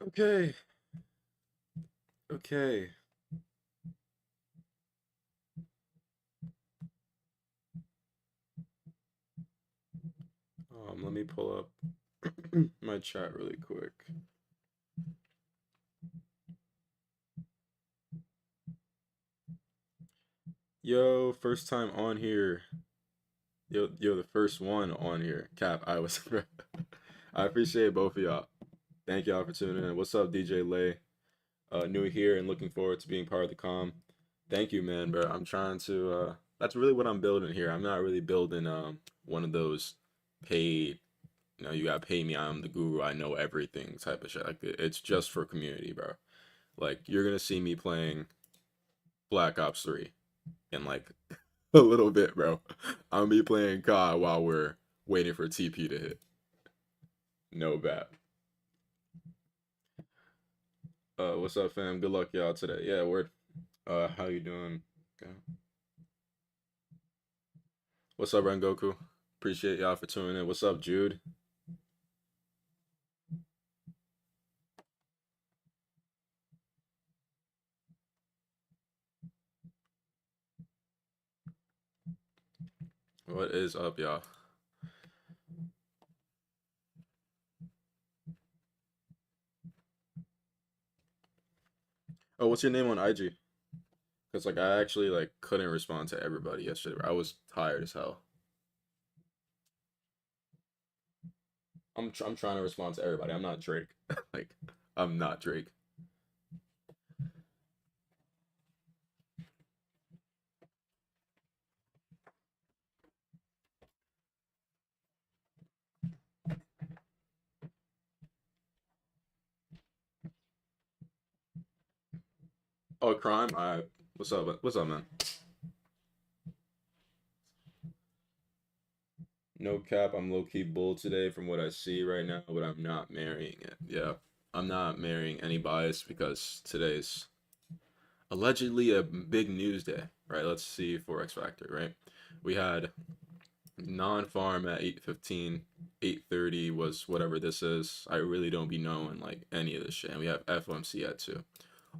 Okay. Okay. Let me pull up my chat really quick. Yo, first time on here. Yo, the first one on here. Cap, I was. I appreciate both of y'all. Thank y'all for tuning in. What's up, DJ Lay? New here and looking forward to being part of the com. Thank you, man, bro. I'm trying to. That's really what I'm building here. I'm not really building one of those paid. You gotta pay me. I'm the guru. I know everything type of shit. Like it's just for community, bro. Like you're gonna see me playing Black Ops 3 in like a little bit, bro. I'm gonna be playing COD while we're waiting for TP to hit. No bad. What's up, fam? Good luck y'all today. Yeah, word. How you doing? Okay. What's up, Rengoku? Appreciate y'all for tuning in. What's up, Jude? What is up, y'all? Oh, what's your name on IG? Cause like I actually like couldn't respond to everybody yesterday. I was tired as hell. I'm trying to respond to everybody. I'm not Drake. Like I'm not Drake. Oh, crime. I what's up? What's up, man? No cap. I'm low key bull today from what I see right now, but I'm not marrying it. Yeah, I'm not marrying any bias because today's allegedly a big news day, right? Let's see for X Factor, right? We had non-farm at 8:15, 8:30 was whatever this is. I really don't be knowing like any of this shit. And we have FOMC at 2.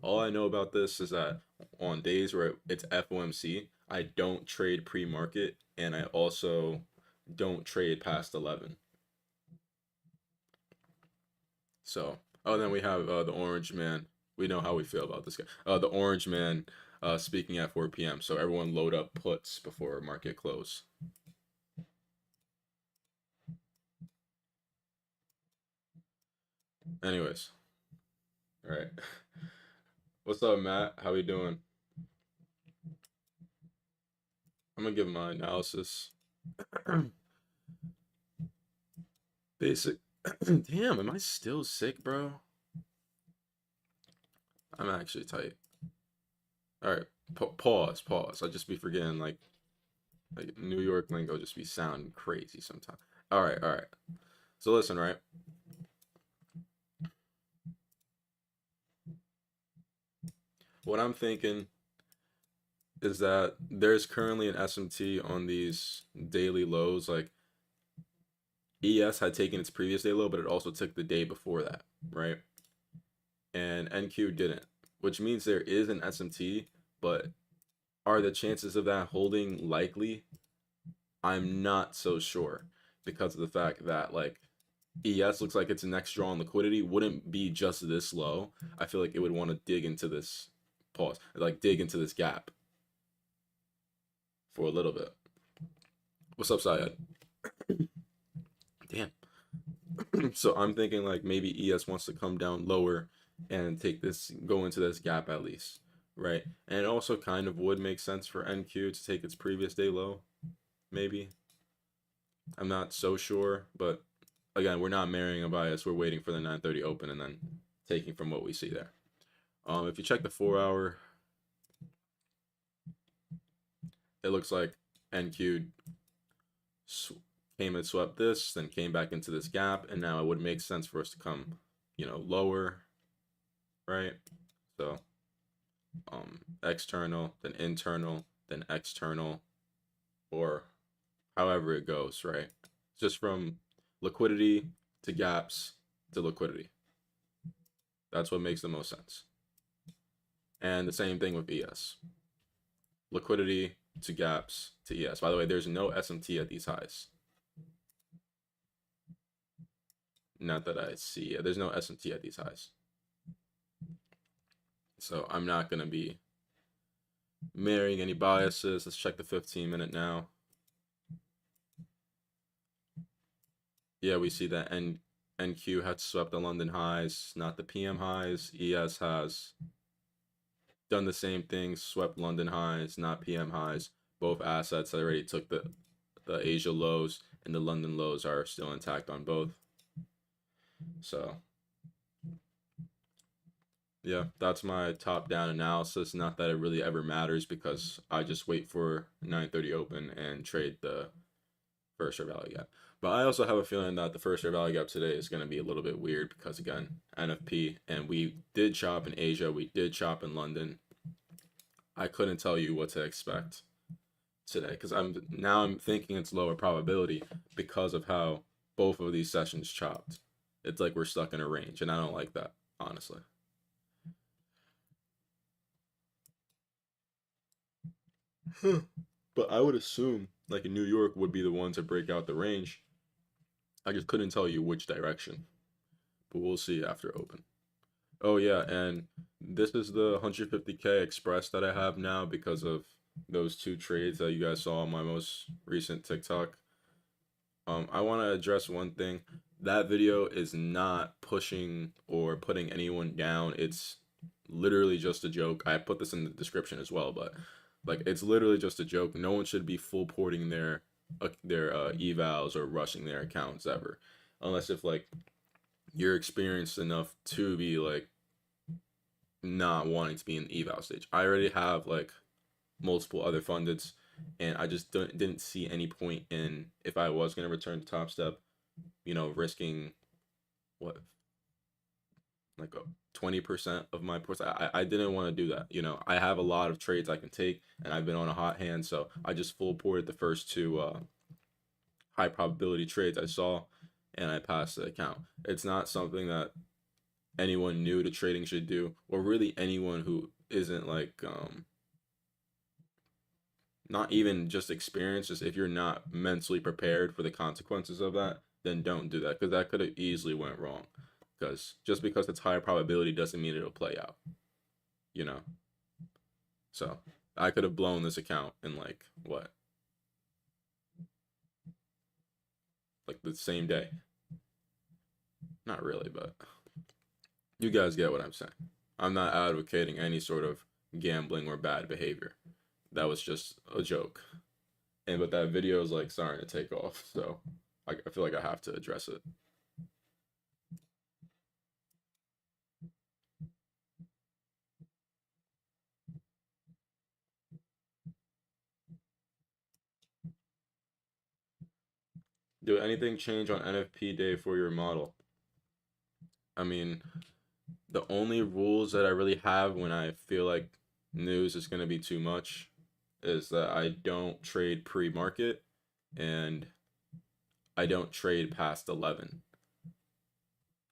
All I know about this is that on days where it's FOMC, I don't trade pre-market and I also don't trade past 11. So, oh, then we have the Orange Man. We know how we feel about this guy. The Orange Man speaking at 4 p.m. So everyone load up puts before market close. Anyways, all right. What's up, Matt? How we doing? I'm gonna give my analysis. Basic. Damn, am I still sick, bro? I'm actually tight. All right, pause. I just be forgetting like New York lingo just be sounding crazy sometimes. All right. So listen, right? What I'm thinking is that there's currently an SMT on these daily lows. Like ES had taken its previous day low, but it also took the day before that, right? And NQ didn't, which means there is an SMT, but are the chances of that holding likely? I'm not so sure because of the fact that like ES looks like its next draw on liquidity wouldn't be just this low. I feel like it would want to dig into this pause, like dig into this gap. for a little bit. What's up, Syed? Damn. So I'm thinking like maybe ES wants to come down lower and go into this gap at least, right? And it also kind of would make sense for NQ to take its previous day low, maybe. I'm not so sure, but again, we're not marrying a bias. We're waiting for the 9:30 open and then taking from what we see there. If you check the 4 hour, it looks like NQ came and swept this, then came back into this gap, and now it would make sense for us to come, lower, right? So, external, then internal, then external, or however it goes, right? Just from liquidity to gaps to liquidity. That's what makes the most sense. And the same thing with ES. Liquidity to gaps to ES. By the way, there's no SMT at these highs. Not that I see. There's no SMT at these highs. So I'm not going to be marrying any biases. Let's check the 15-minute now. Yeah, we see that NQ had swept the London highs, not the PM highs. ES has done the same thing, swept London highs, not PM highs. Both assets already took the Asia lows, and the London lows are still intact on both. So, yeah, that's my top-down analysis. Not that it really ever matters because I just wait for 9:30 open and trade the first or value gap. But I also have a feeling that the first or value gap today is going to be a little bit weird because, again, NFP, and we did chop in Asia, we did chop in London. I couldn't tell you what to expect today because I'm thinking it's lower probability because of how both of these sessions chopped. It's like we're stuck in a range, and I don't like that, honestly. But I would assume like New York would be the one to break out the range. I just couldn't tell you which direction, but we'll see after open. Oh yeah, and this is the 150K express that I have now because of those two trades that you guys saw on my most recent TikTok. I want to address one thing. That video is not pushing or putting anyone down. It's literally just a joke. I put this in the description as well, but like it's literally just a joke. No one should be full porting their evals or rushing their accounts ever, unless if like you're experienced enough to be like not wanting to be in the eval stage. I already have like multiple other fundeds, and I just didn't see any point in if I was going to return to Top Step, risking what like a 20% of my ports. I didn't want to do that. I have a lot of trades I can take, and I've been on a hot hand, so I just full ported the first two high probability trades I saw, and I passed the account. It's not something that anyone new to trading should do, or really anyone who isn't like not even just experienced. Just if you're not mentally prepared for the consequences of that, then don't do that because that could have easily went wrong. Because just because it's higher probability doesn't mean it'll play out, So I could have blown this account in like what, like the same day. Not really, but you guys get what I'm saying. I'm not advocating any sort of gambling or bad behavior. That was just a joke. But that video is like starting to take off, so I feel like I have to address it. Did anything change on NFP day for your model? I mean, the only rules that I really have when I feel like news is going to be too much is that I don't trade pre-market and I don't trade past 11.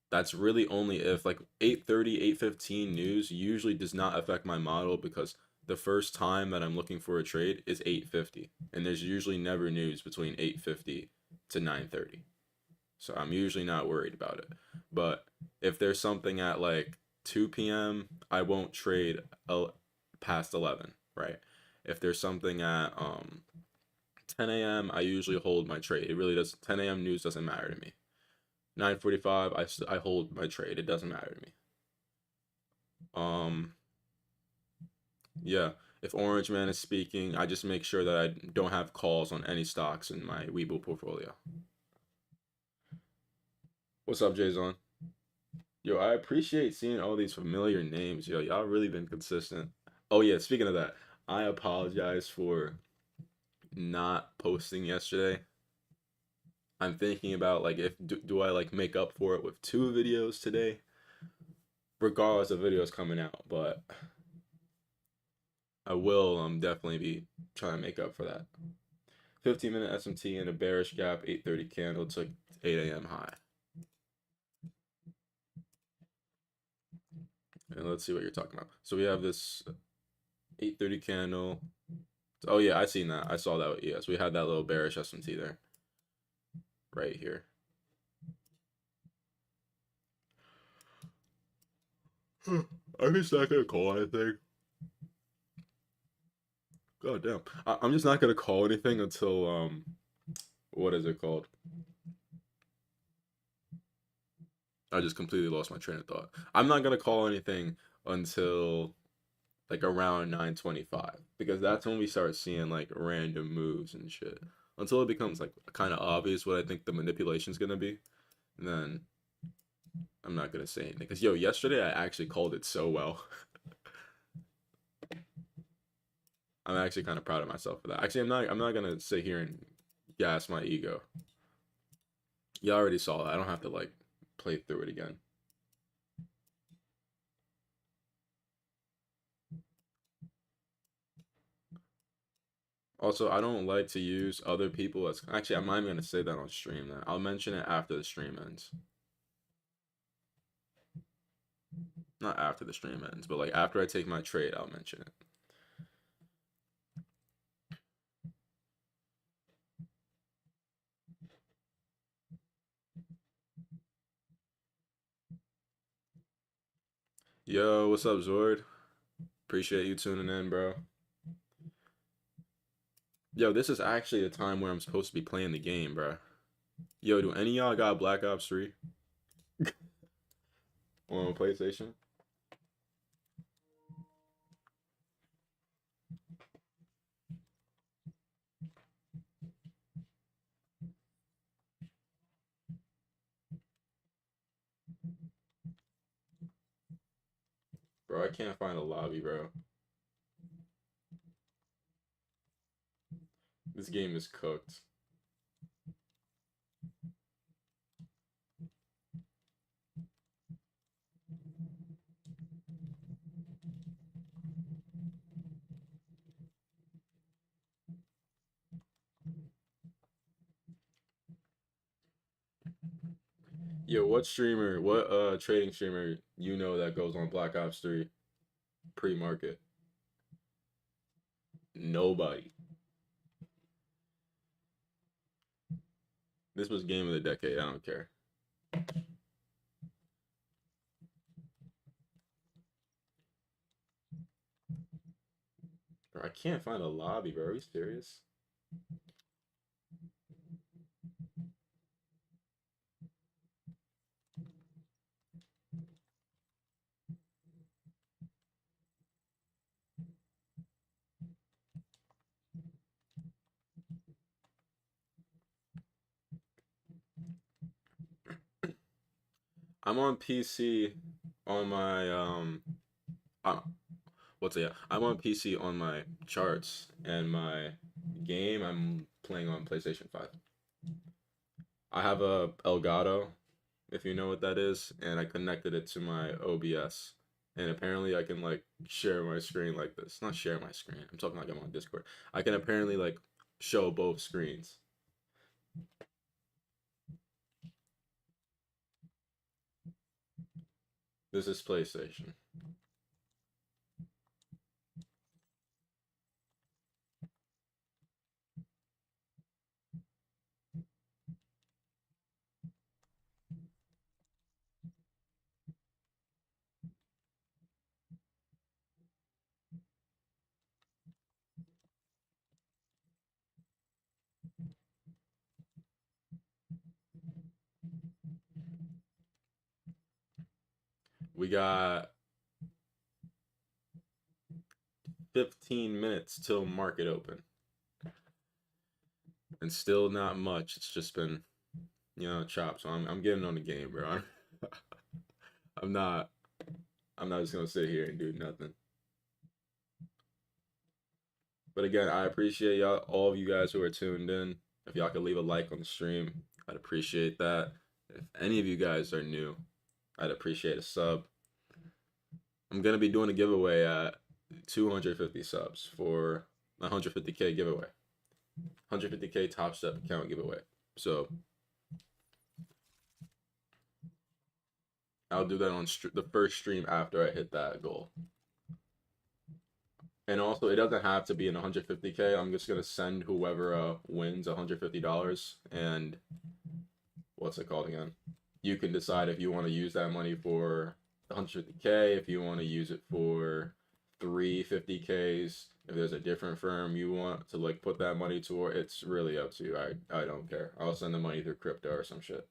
That's really only if like 8:30, 8:15 news usually does not affect my model because the first time that I'm looking for a trade is 8:50, and there's usually never news between 8:50 to 9:30. So I'm usually not worried about it. But if there's something at like 2 p.m., I won't trade past 11, right? If there's something at 10 a.m. I usually hold my trade. It really does. 10 a.m. news doesn't matter to me. 9:45, I hold my trade. It doesn't matter to me. Um, yeah. If Orange Man is speaking, I just make sure that I don't have calls on any stocks in my Webull portfolio. What's up, Jason? Yo, I appreciate seeing all these familiar names. Yo, y'all really been consistent. Oh yeah, speaking of that, I apologize for not posting yesterday. I'm thinking about like if do I like make up for it with two videos today, regardless of videos coming out, but I will definitely be trying to make up for that. 15-minute SMT and a bearish gap, 8:30 candle to 8 a.m. high. And let's see what you're talking about. So we have this 8:30 candle. Oh yeah, I seen that. I saw that. Yes, we had that little bearish SMT there, right here. I'm just not gonna call anything. God damn. I'm just not gonna call anything until what is it called? I just completely lost my train of thought. I'm not gonna call anything until like around 9:25 because that's when we start seeing like random moves and shit. Until it becomes like kind of obvious what I think the manipulation's gonna be, then I'm not gonna say anything. Because yo, yesterday I actually called it so well. I'm actually kind of proud of myself for that. Actually, I'm not gonna sit here and gas my ego. You already saw that. I don't have to like play through it again. Also, I don't like to use other people as actually I'm not even gonna say that on stream then. I'll mention it after the stream ends. Not after the stream ends, but like after I take my trade, I'll mention it. Yo, what's up, Zord? Appreciate you tuning in, bro. Yo, this is actually a time where I'm supposed to be playing the game, bro. Yo, do any of y'all got Black Ops 3 on PlayStation? Bro, I can't find a lobby, bro. This game is cooked. Yo, what trading streamer you know that goes on Black Ops 3 pre-market? Nobody. This was game of the decade. I don't care. Bro, I can't find a lobby, bro. Are you serious? I'm on PC on my uh, what's it? Yeah, I'm on PC on my charts and my game. I'm playing on PlayStation 5. I have a Elgato, if you know what that is, and I connected it to my OBS. And apparently I can like share my screen like this. Not share my screen. I'm talking like I'm on Discord. I can apparently like show both screens. This is PlayStation. We got 15 minutes till market open. And still not much. It's just been, chopped. So I'm getting on the game, bro. I'm not I'm not just gonna sit here and do nothing. But again, I appreciate y'all, all of you guys who are tuned in. If y'all could leave a like on the stream, I'd appreciate that. If any of you guys are new, I'd appreciate a sub. I'm gonna be doing a giveaway at 250 subs for 150K giveaway, 150K Top Step account giveaway. So I'll do that on the first stream after I hit that goal. And also, it doesn't have to be an 150K. I'm just gonna send whoever wins $150, and what's it called again? You can decide if you want to use that money for 150K, if you want to use it for 350Ks, if there's a different firm you want to like put that money toward. It's really up to you. I don't care. I'll send the money through crypto or some shit.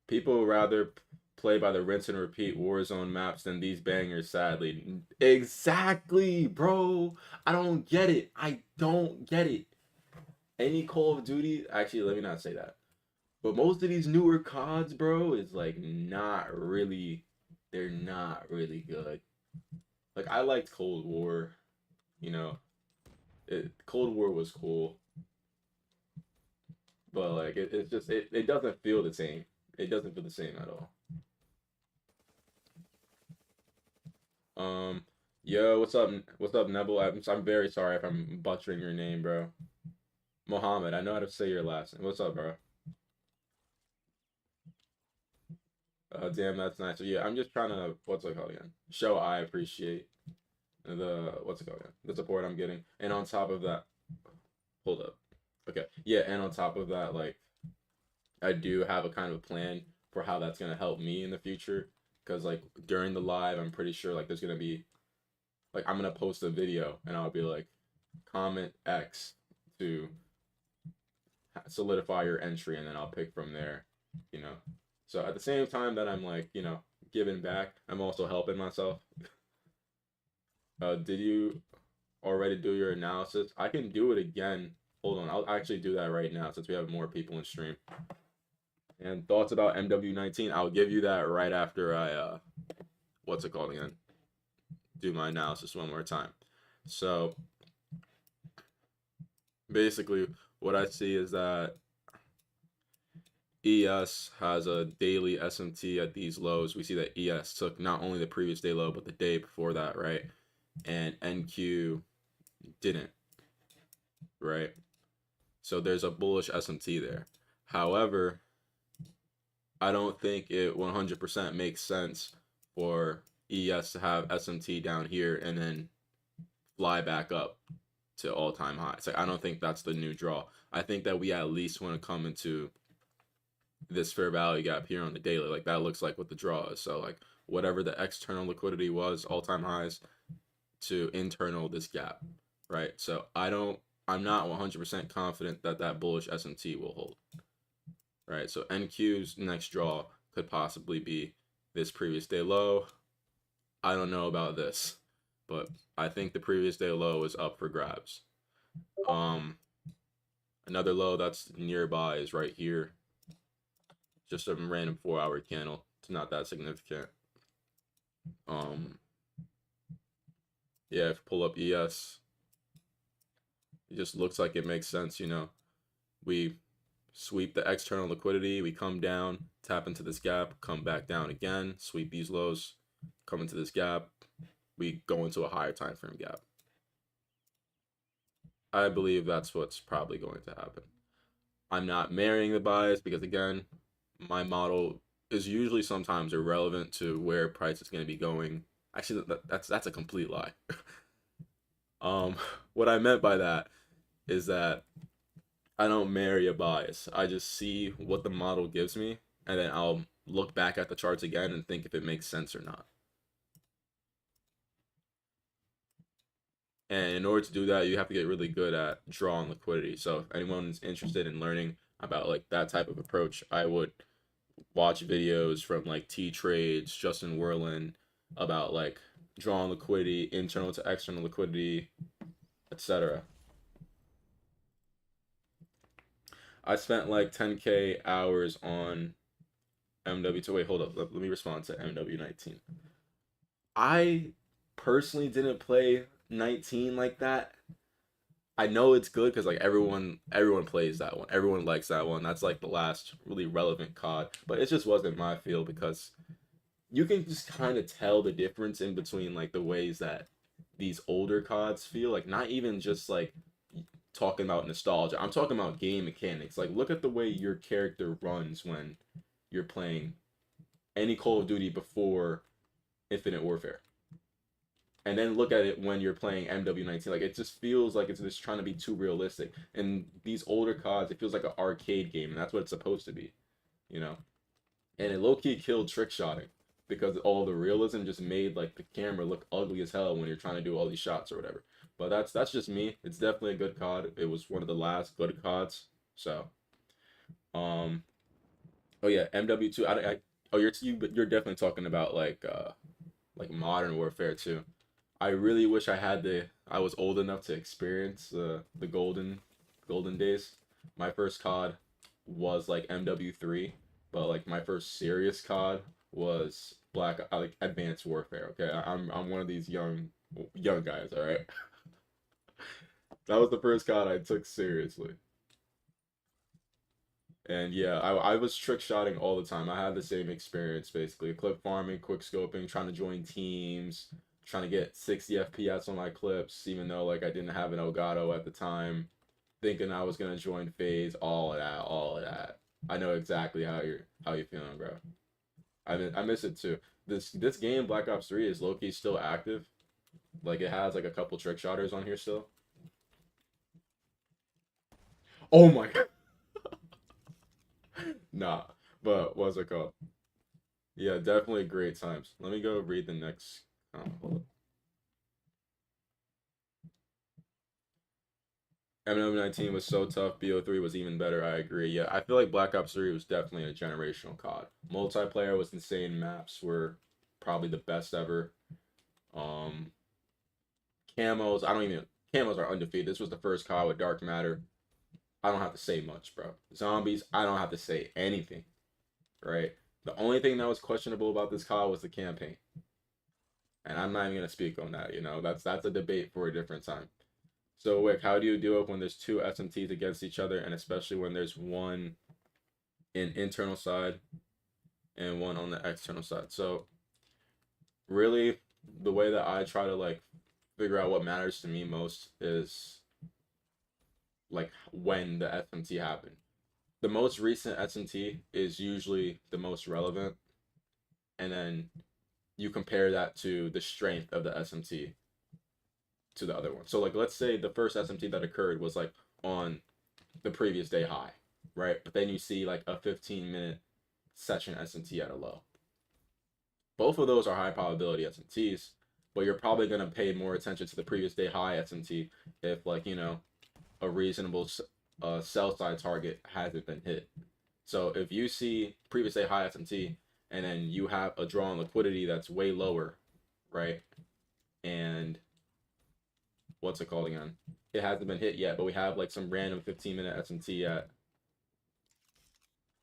People rather play by the rinse and repeat Warzone maps than these bangers, sadly. Exactly, bro. I don't get it. I don't get it. Any Call of Duty, actually, let me not say that. But most of these newer CODs, bro, is like not really, they're not really good. Like, I liked Cold War, you know. Cold War was cool. But like it's just it doesn't feel the same. It doesn't feel the same at all. Um, yo, what's up? What's up, Nebel? I'm very sorry if I'm butchering your name, bro. Mohammed, I know how to say your last name. What's up, bro? Damn, that's nice. So yeah, I'm just trying to what's it called again? Show I appreciate the what's it called again? The support I'm getting, and on top of that, hold up. Okay, yeah, and on top of that, like I do have a kind of a plan for how that's gonna help me in the future. Because like during the live, I'm pretty sure like there's gonna be like I'm gonna post a video and I'll be like comment X to solidify your entry, and then I'll pick from there, you know. So at the same time that I'm like giving back, I'm also helping myself. Did you already do your analysis? I can do it again. Hold on, I'll actually do that right now since we have more people in stream. And thoughts about MW19? I'll give you that right after I what's it called again? Do my analysis one more time. So basically what I see is that ES has a daily SMT at these lows. We see that ES took not only the previous day low, but the day before that, right? And NQ didn't, right? So there's a bullish SMT there. However, I don't think it 100% makes sense for ES to have SMT down here and then fly back up to all-time highs. Like, I don't think that's the new draw. I think that we at least want to come into this fair value gap here on the daily. Like, that looks like what the draw is. So like whatever the external liquidity was, all-time highs, to internal this gap, right? So I'm not 100% confident that that bullish SMT will hold, right? So NQ's next draw could possibly be this previous day low. I don't know about this, but I think the previous day low is up for grabs. Another low that's nearby is right here. Just a random 4-hour candle. It's not that significant. Yeah, if pull up ES, it just looks like it makes sense, We sweep the external liquidity, we come down, tap into this gap, come back down again, sweep these lows, come into this gap, we go into a higher time frame gap. I believe that's what's probably going to happen. I'm not marrying the bias because again, my model is usually sometimes irrelevant to where price is going to be going. Actually, that's a complete lie. What I meant by that is that I don't marry a bias. I just see what the model gives me, and then I'll look back at the charts again and think if it makes sense or not. And in order to do that, you have to get really good at drawing liquidity. So if anyone's interested in learning about like that type of approach, I would watch videos from like T Trades, Justin Werlin about like drawing liquidity, internal to external liquidity, etc. I spent like 10K hours on MW2. Wait, hold up. Let me respond to MW19. I personally didn't play 19 like that. I know it's good because like everyone plays that one. Everyone likes that one. That's like the last really relevant COD. But it just wasn't my field because you can just kind of tell the difference in between like the ways that these older CODs feel. Like not even just like talking about nostalgia. I'm talking about game mechanics. Like look at the way your character runs when you're playing any Call of Duty before Infinite Warfare. And then look at it when you're playing MW19. Like it just feels like it's just trying to be too realistic. And these older CODs, it feels like an arcade game, and that's what it's supposed to be, you know. And it low key killed trick shotting because all the realism just made like the camera look ugly as hell when you're trying to do all these shots or whatever. But that's just me. It's definitely a good COD. It was one of the last good CODs. So, um, oh yeah, MW2. Oh, you're definitely talking about like modern warfare too. I really wish I was old enough to experience the golden days. My first COD was like MW3, but like my first serious COD was like Advanced Warfare. Okay, I'm one of these young guys. All right, that was the first COD I took seriously. And yeah, I was trick shotting all the time. I had the same experience basically. Clip farming, quick scoping, trying to join teams, trying to get 60 FPS on my clips, even though like I didn't have an Elgato at the time, thinking I was gonna join phase, all of that, all of that. I know exactly how you're feeling, bro. I miss it too. This game, Black Ops 3, is low key still active. Like it has like a couple trick shotters on here still. Oh my god. Nah. But what's it called? Yeah, definitely great times. Let me go read the next. Hold up. MM19 was so tough. BO3 was even better. I agree. Yeah, I feel like Black Ops 3 was definitely a generational COD. Multiplayer was insane. Maps were probably the best ever. Um, camos. I don't even. Camos are undefeated. This was the first COD with Dark Matter. I don't have to say much, bro. Zombies. I don't have to say anything. Right. The only thing that was questionable about this COD was the campaign, and I'm not even gonna speak on that. That's a debate for a different time. So, Wick, how do you deal with when there's two SMTs against each other, and especially when there's one in internal side and one on the external side? So, really, the way that I try to like figure out what matters to me most is like when the SMT happened. The most recent SMT is usually the most relevant, and then you compare that to the strength of the SMT to the other one. So, like, let's say the first SMT that occurred was like on the previous day high, right? But then you see like a 15-minute session SMT at a low. Both of those are high probability SMTs, but you're probably going to pay more attention to the previous day high SMT if like, a reasonable sell side target hasn't been hit. So if you see previous day high SMT and then you have a draw on liquidity that's way lower, right? And what's it called again? It hasn't been hit yet, but we have like some random 15-minute SMT at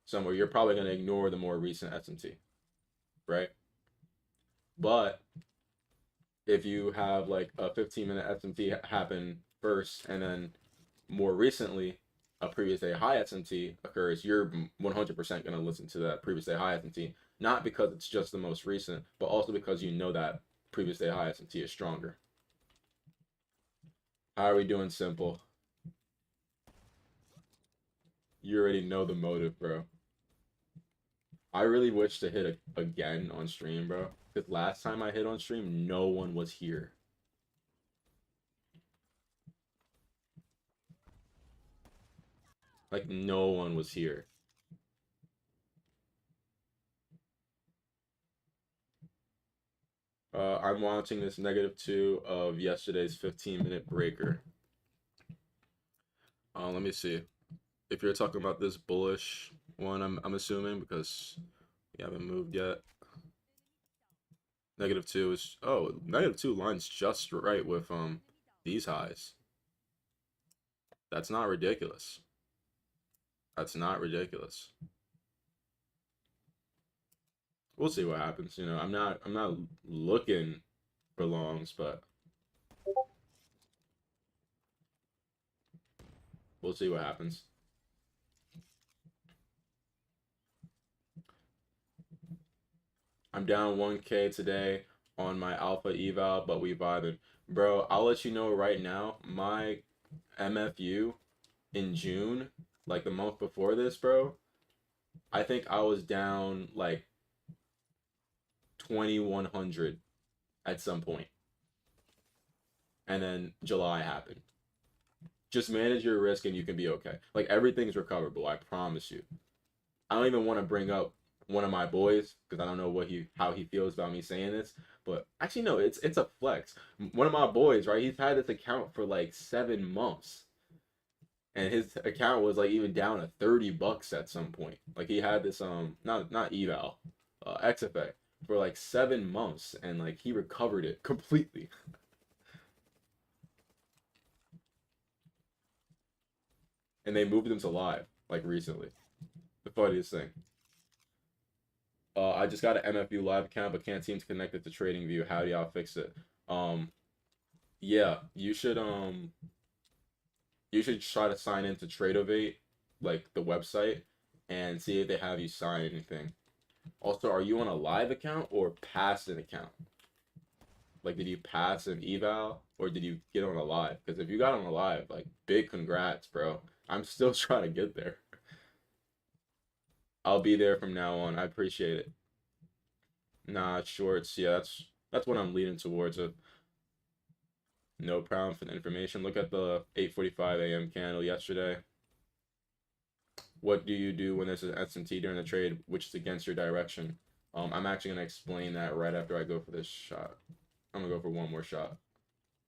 somewhere, you're probably going to ignore the more recent SMT, right? But if you have like a 15-minute SMT happen first and then more recently a previous day high SMT occurs, you're 100% going to listen to that previous day high SMT, not because it's just the most recent, but also because you know that previous day high SMT is stronger. How are we doing, Simple? You already know the motive, bro. I really wish to hit again on stream, bro. Because last time I hit on stream, no one was here. Like, no one was here. I'm watching this -2 of yesterday's 15-minute breaker. Let me see. If you're talking about this bullish one, I'm assuming because we haven't moved yet. -2 is, oh, -2 lines just right with these highs. That's not ridiculous. That's not ridiculous. We'll see what happens. I'm not looking for longs, but we'll see what happens. I'm down 1K today on my alpha eval, but we vibing. Bro, I'll let you know right now, my MFU in June, like the month before this, bro, I think I was down like 2100 at some point. And then July happened. Just manage your risk and you can be okay. Like everything's recoverable, I promise you. I don't even want to bring up one of my boys because I don't know how he feels about me saying this. But actually, no, it's a flex. One of my boys, right? He's had this account for like 7 months, and his account was like even down to $30 at some point. Like he had this not eval, XFA for like 7 months, and like he recovered it completely. And they moved him to live like recently. The funniest thing. I just got an MFU live account, but can't seem to connect it to TradingView. How do y'all fix it? Um, yeah, you should try to sign into Tradeovate, like the website, and see if they have you sign anything. Also, are you on a live account or pass an account? Like, did you pass an eval or did you get on a live? Because if you got on a live, like, big congrats, bro. I'm still trying to get there. I'll be there from now on. I appreciate it. Nah, shorts. Yeah, that's what I'm leaning towards. No problem for the information. Look at the 8:45 a.m. candle yesterday. What do you do when there's an SMT during the trade, which is against your direction? I'm actually gonna explain that right after I go for this shot. I'm gonna go for one more shot.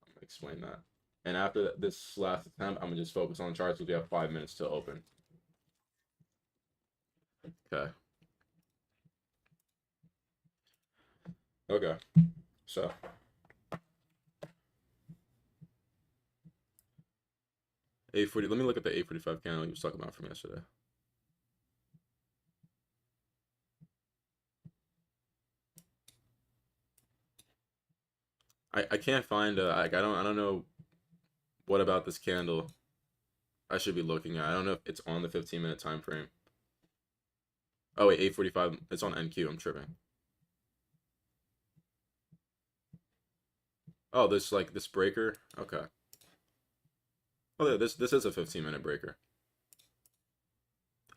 I'm gonna explain that. And after this last attempt, I'm gonna just focus on charts because we have 5 minutes to open. Okay. Okay. So 8:40. Let me look at the 8:45 candle you was talking about from yesterday. I can't find like I don't know what about this candle I should be looking at. I don't know if it's on the 15-minute time frame. Oh wait, 8:45. It's on NQ. I'm tripping. Oh, this breaker. Okay. Oh, yeah, this is a 15-minute breaker.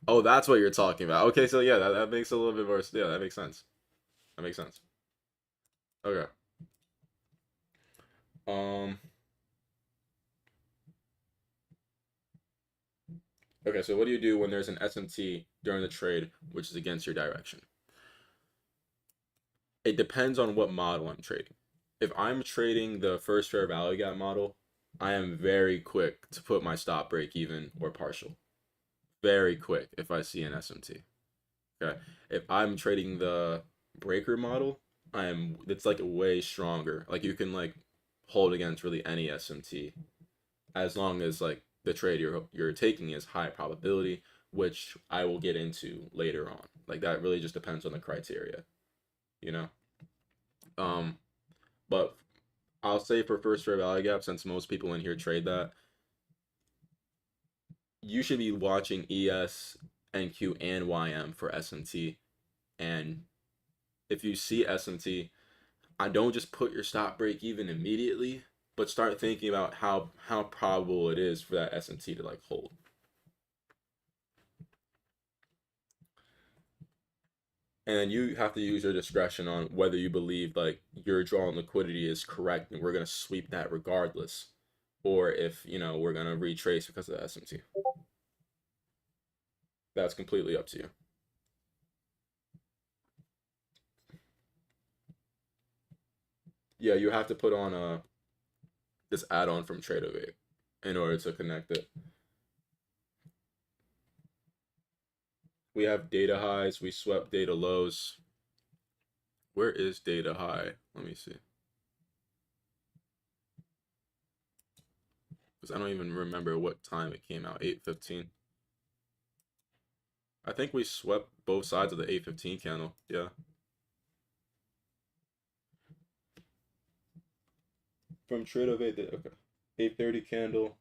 Oh, that's what you're talking about. Okay, so yeah, that makes a little bit more. Yeah, that makes sense. That makes sense. Okay. Um. Okay, so what do you do when there's an SMT during the trade, which is against your direction? It depends on what model I'm trading. If I'm trading the first fair value gap model, I am very quick to put my stop break even or partial. Very quick if I see an SMT. Okay. If I'm trading the breaker model, it's like way stronger. Like you can like hold against really any SMT as long as like the trade you're taking is high probability, which I will get into later on. Like that really just depends on the criteria, you know? Um, but I'll say for first fair value gap, since most people in here trade that, you should be watching ES, NQ, and YM for SMT. And if you see SMT, I don't just put your stop break even immediately, but start thinking about how probable it is for that SMT to like hold. And you have to use your discretion on whether you believe like your draw on liquidity is correct and we're gonna sweep that regardless, or if we're gonna retrace because of the SMT. That's completely up to you. Yeah, you have to put on this add-on from Tradeovate in order to connect it. We have data highs, we swept data lows. Where is data high? Let me see. Because I don't even remember what time it came out. 8:15. I think we swept both sides of the 8:15 candle. Yeah. From Tradeovate, okay. 8:30 candle.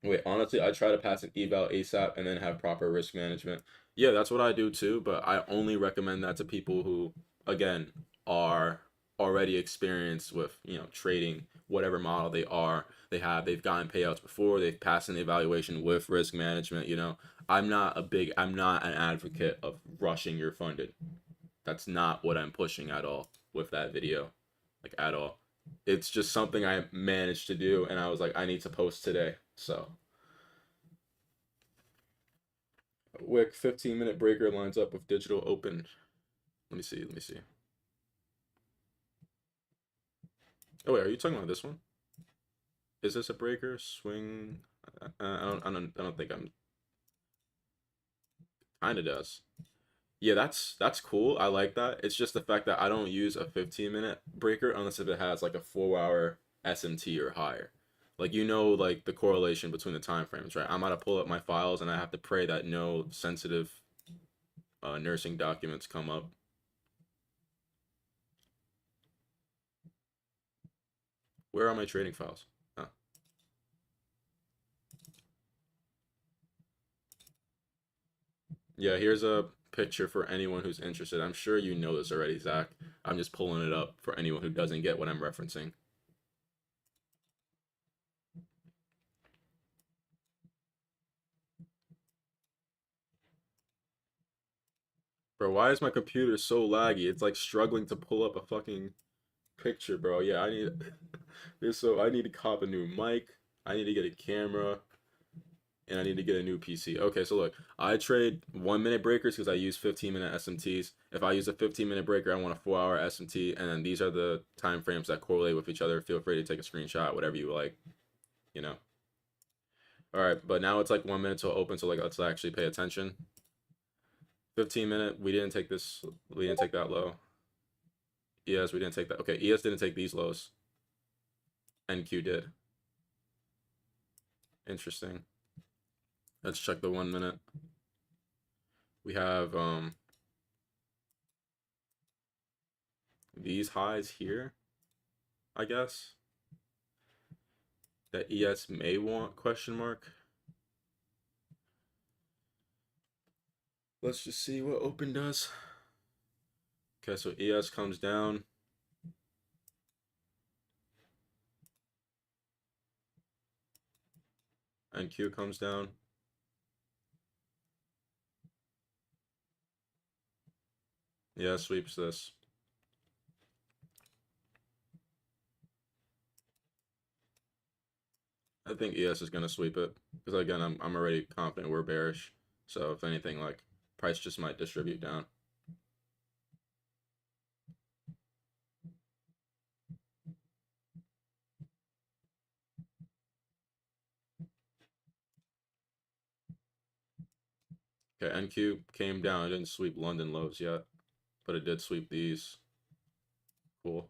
Wait, honestly, I try to pass an eval ASAP and then have proper risk management. Yeah, that's what I do too, but I only recommend that to people who, again, are already experienced with, trading whatever model they've gotten payouts before, they've passed an evaluation with risk management. I'm not an advocate of rushing your funded. That's not what I'm pushing at all with that video, like at all. It's just something I managed to do, and I was like, I need to post today. So, Wick 15-minute breaker lines up with digital open. Let me see. Let me see. Oh wait, are you talking about this one? Is this a breaker swing? I don't think I'm. Kinda does. Yeah, that's cool. I like that. It's just the fact that I don't use a 15-minute breaker unless if it has like a 4-hour SMT or higher. Like like the correlation between the time frames, right? I'm gonna pull up my files and I have to pray that no sensitive nursing documents come up. Where are my trading files? Oh. Yeah, here's a picture for anyone who's interested. I'm sure you know this already, Zach. I'm just pulling it up for anyone who doesn't get what I'm referencing. Bro, why is my computer so laggy? It's like struggling to pull up a fucking picture, bro. Yeah, I need I need to cop a new mic. I need to get a camera, and I need to get a new PC. Okay, so look, I trade 1-minute breakers because I use 15-minute SMTs. If I use a 15-minute breaker, I want a 4-hour SMT, and then these are the time frames that correlate with each other. Feel free to take a screenshot, whatever you like, you know. All right, but now it's like 1 minute till open, so like let's actually pay attention. 15-minute, we didn't take this, we didn't take that low. ES, we didn't take that. Okay, ES didn't take these lows. NQ did. Interesting. Let's check the 1 minute. We have these highs here, I guess. That ES may want question mark. Let's just see what open does. Okay, so ES comes down. NQ comes down. Yeah, sweeps this. I think ES is gonna sweep it because again, I'm already confident we're bearish. So if anything, like price just might distribute down. Okay, NQ came down. It didn't sweep London lows yet, but it did sweep these. Cool.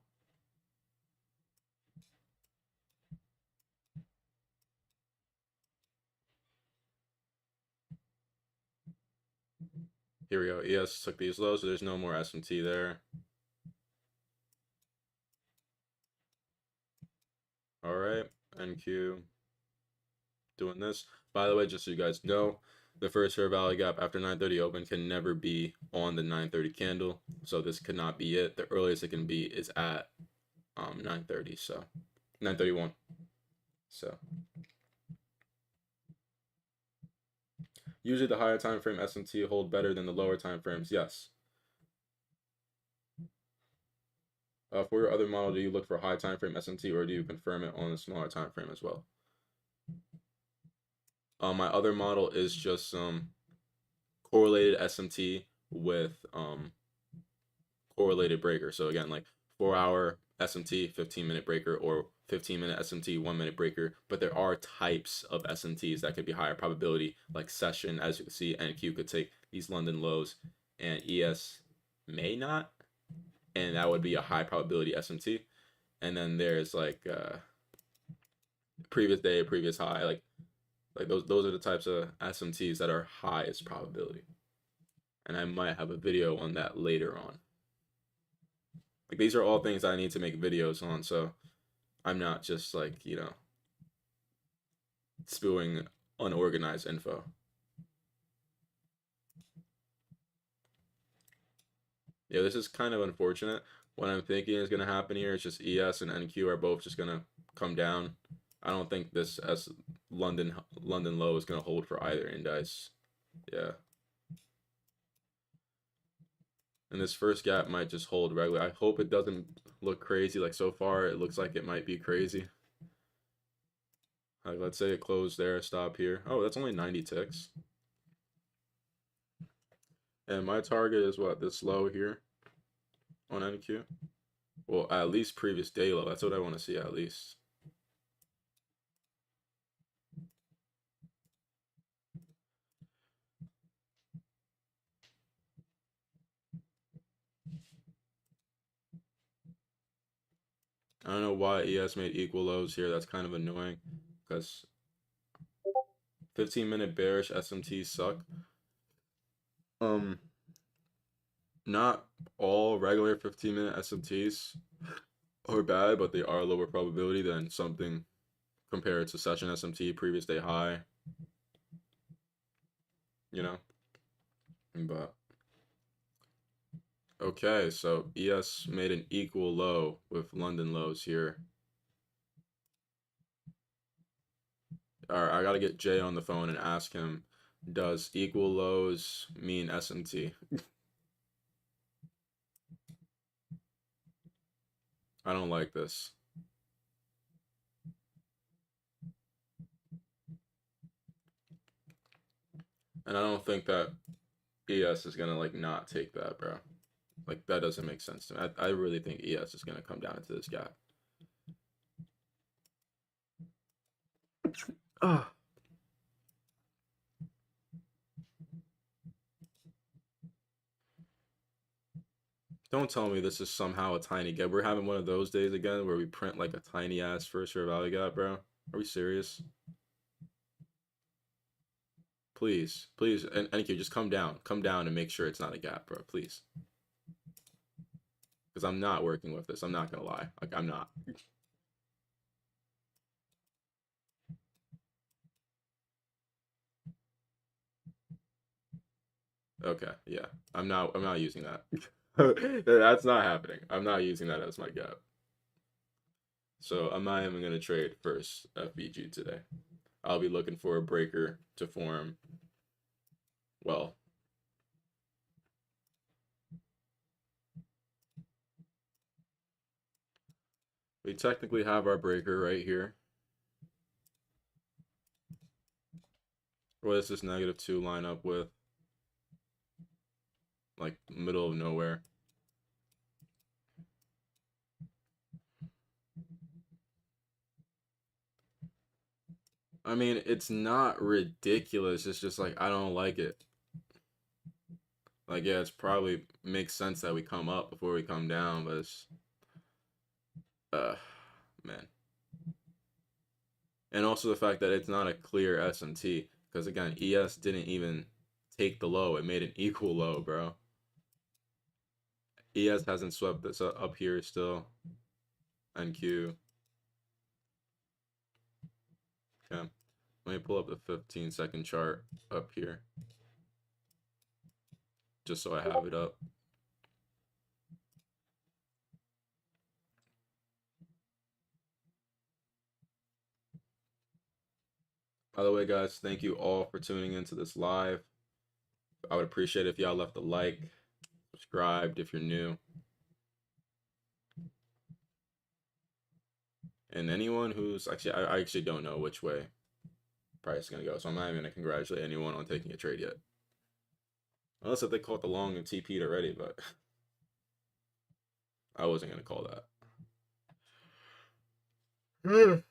Here we go. ES took these lows, so there's no more SMT there. All right, NQ doing this. By the way, just so you guys know, the first fair value gap after 9:30 open can never be on the 9:30 candle. So this could not be it. The earliest it can be is at 9:30. So 9:31. So usually the higher time frame SMT hold better than the lower time frames. Yes. For your other model, do you look for high time frame SMT or do you confirm it on the smaller time frame as well? My other model is just correlated SMT with correlated breaker. So again, like 4-hour SMT 15-minute breaker or 15-minute SMT 1-minute breaker, but there are types of SMTs that could be higher probability, like session. As you can see, NQ could take these London lows, and ES may not, and that would be a high probability SMT. And then there's like previous day, previous high, like those are the types of SMTs that are highest probability. And I might have a video on that later on. Like these are all things I need to make videos on, so I'm not just like, you know, spewing unorganized info. Yeah, this is kind of unfortunate. What I'm thinking is gonna happen here is just ES and NQ are both just gonna come down. I don't think this S London low is gonna hold for either indice. Yeah. And this first gap might just hold regular. I hope it doesn't look crazy. Like so far, it looks like it might be crazy. Like let's say it closed there, stop here. Oh, that's only 90 ticks. And my target is what, this low here on NQ? Well, at least previous day low. That's what I want to see at least. I don't know why ES made equal lows here. That's kind of annoying because 15-minute bearish SMTs suck. Not all regular 15-minute SMTs are bad, but they are lower probability than something compared to session SMT, previous day high. You know? But okay, so ES made an equal low with London lows here. All right, I gotta get Jay on the phone and ask him, does equal lows mean SMT? I don't like this. And I don't think that ES is gonna like not take that, bro. Like that doesn't make sense to me. I really think ES is gonna come down into this gap. Ah. Don't tell me this is somehow a tiny gap. We're having one of those days again where we print like a tiny ass first fair value gap, bro. Are we serious? Please, please, and NQ, just come down. Come down and make sure it's not a gap, bro. Please. Because I'm not working with this. I'm not gonna lie. Like I'm not. Okay, yeah. I'm not using that. That's not happening. I'm not using that as my gap. So I'm not even gonna trade first FVG today. I'll be looking for a breaker to form. Well, we technically have our breaker right here. What does this -2 line up with? Like middle of nowhere. I mean, it's not ridiculous. It's just like I don't like it. Like yeah, it's probably makes sense that we come up before we come down, but it's man. And also the fact that it's not a clear S&T because again, ES didn't even take the low. It made an equal low, bro. ES hasn't swept this up here still. NQ. Okay. Let me pull up the 15-second chart up here. Just so I have it up. By the way, guys, thank you all for tuning into this live. I would appreciate it if y'all left a like, subscribed if you're new. And anyone who's actually, I actually don't know which way price is going to go. So I'm not even going to congratulate anyone on taking a trade yet. Unless if they caught the long and TP'd already, but I wasn't going to call that. But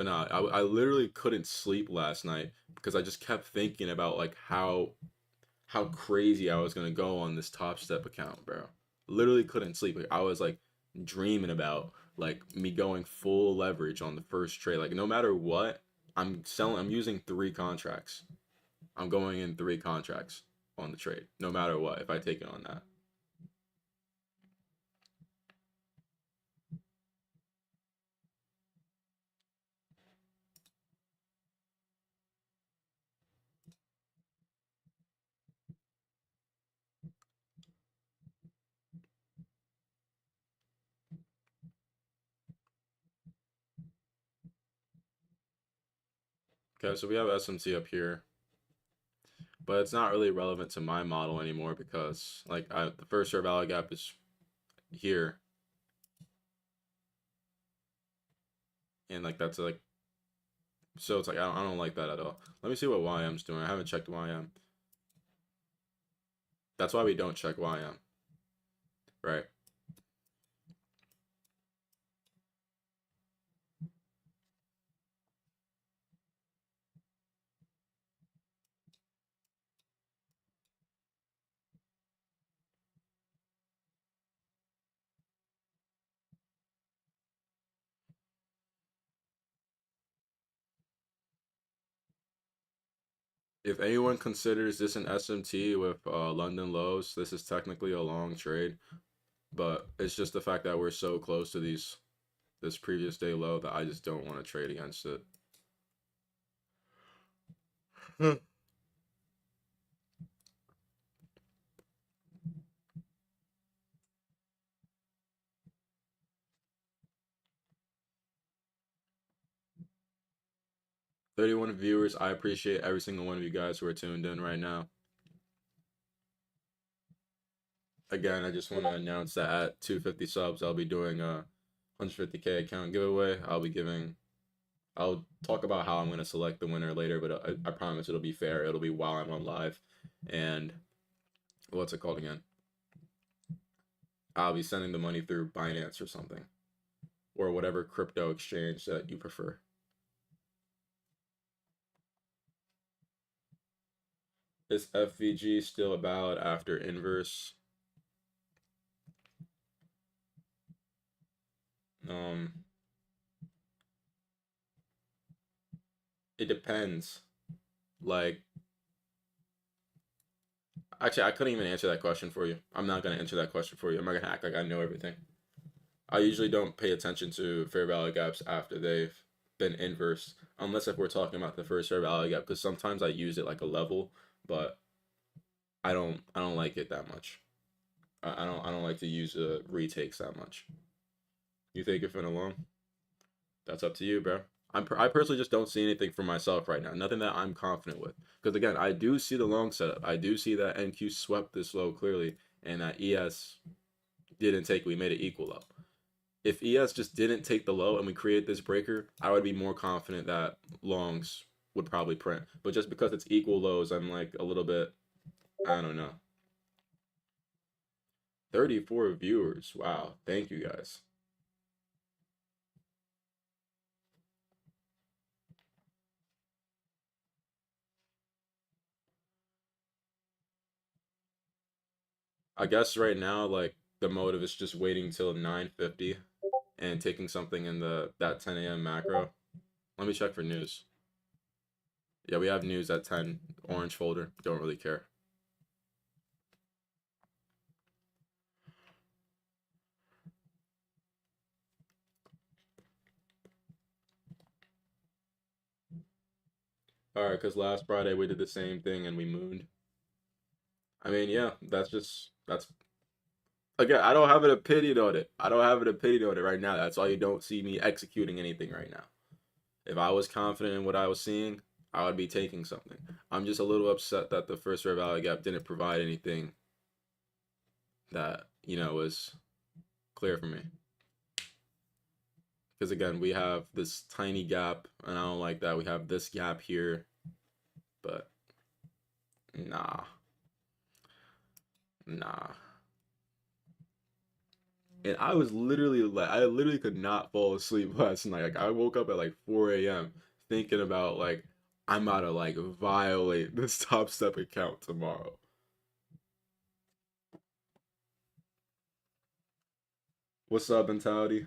nah, I literally couldn't sleep last night because I just kept thinking about like how crazy I was gonna go on this Top Step account, bro. Literally couldn't sleep. Like, I was like dreaming about like me going full leverage on the first trade. Like no matter what, I'm using three contracts. I'm going in three contracts on the trade, no matter what, if I take it on that. Okay, so we have SMT up here, but it's not really relevant to my model anymore because like the first fair value gap is here, and like that's like so it's like I don't like that at all. Let me see what YM's doing. I haven't checked YM. That's why we don't check YM, right? If anyone considers this an SMT with London lows, this is technically a long trade, but it's just the fact that we're so close to this previous day low that I just don't want to trade against it. 31 viewers. I appreciate every single one of you guys who are tuned in right now. Again, I just want to announce that at 250 subs, I'll be doing a 150K account giveaway. I'll talk about how I'm going to select the winner later, but I promise it'll be fair. It'll be while I'm on live. And what's it called again? I'll be sending the money through Binance or something, or whatever crypto exchange that you prefer. Is FVG still a ballad after inverse? Um, it depends. Like, actually, I couldn't even answer that question for you. I'm not gonna answer that question for you. I'm not gonna act like I know everything. I usually don't pay attention to fair value gaps after they've been inversed, unless if we're talking about the first fair value gap, because sometimes I use it like a level, but I don't like it that much. I don't like to use retakes that much. You think if in a long? That's up to you, bro. I personally just don't see anything for myself right now. Nothing that I'm confident with. Because again, I do see the long setup. I do see that NQ swept this low clearly, and that ES didn't take. We made it equal up. If ES just didn't take the low and we created this breaker, I would be more confident that longs would probably print. But just because it's equal lows, I'm like a little bit. I don't know. 34 viewers. Wow. Thank you guys. I guess right now, like the motive is just waiting till 9:50 and taking something in the that 10 a.m. macro. Let me check for news. Yeah, we have news at 10. Orange folder. Don't really care. All right, because last Friday we did the same thing and we mooned. I mean, yeah, that's again. I don't have an opinion on it. I don't have an opinion on it right now. That's why you don't see me executing anything right now. If I was confident in what I was seeing, I would be taking something. I'm just a little upset that the first fair value gap didn't provide anything that was clear for me. Because again, we have this tiny gap, and I don't like that. We have this gap here, but nah, nah. And I was literally like, I literally could not fall asleep last night. Like I woke up at like 4 a.m. thinking about like I'm about to like violate this Top Step account tomorrow. What's up, mentality?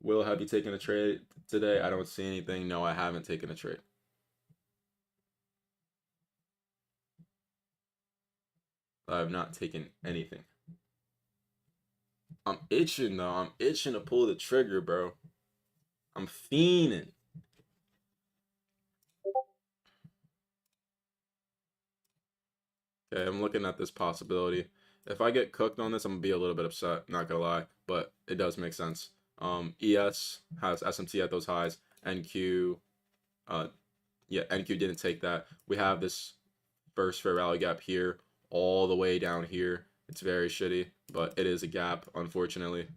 Will, have you taken a trade today? I don't see anything. No, I haven't taken a trade. I have not taken anything. I'm itching though. I'm itching to pull the trigger, bro. I'm fiending. Okay, I'm looking at this possibility. If I get cooked on this, I'm gonna be a little bit upset, not gonna lie, but it does make sense. ES has SMT at those highs. NQ, uh, yeah, NQ didn't take that. We have this first fair value gap here, all the way down here. It's very shitty, but it is a gap, unfortunately.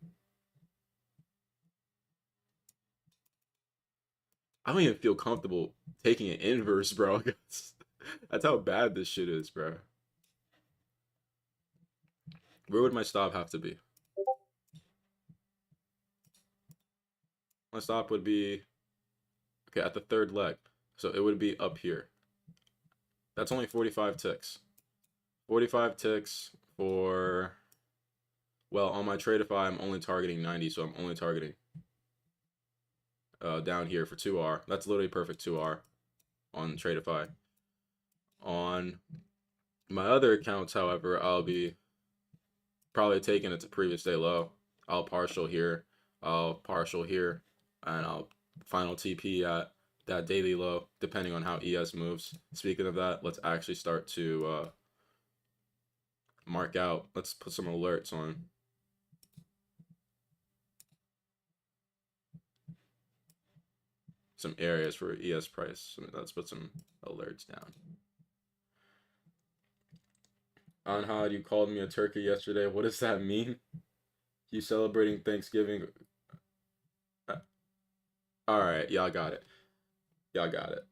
I don't even feel comfortable taking an inverse, bro. That's how bad this shit is, bro. Where would my stop have to be? My stop would be, okay, at the third leg. So it would be up here. That's only 45 ticks. 45 ticks for, well, on my Tradeify, I'm only targeting 90, so I'm only targeting down here for 2R. That's literally perfect 2R on Tradeify. On my other accounts, however, I'll be probably taking it to previous day low. I'll partial here, and I'll final TP at that daily low, depending on how ES moves. Speaking of that, let's actually start to mark out. Let's put some alerts on. Some areas for ES price. Let's put some alerts down. Anhad, you called me a turkey yesterday. What does that mean? You celebrating Thanksgiving? All right, y'all got it. Y'all got it.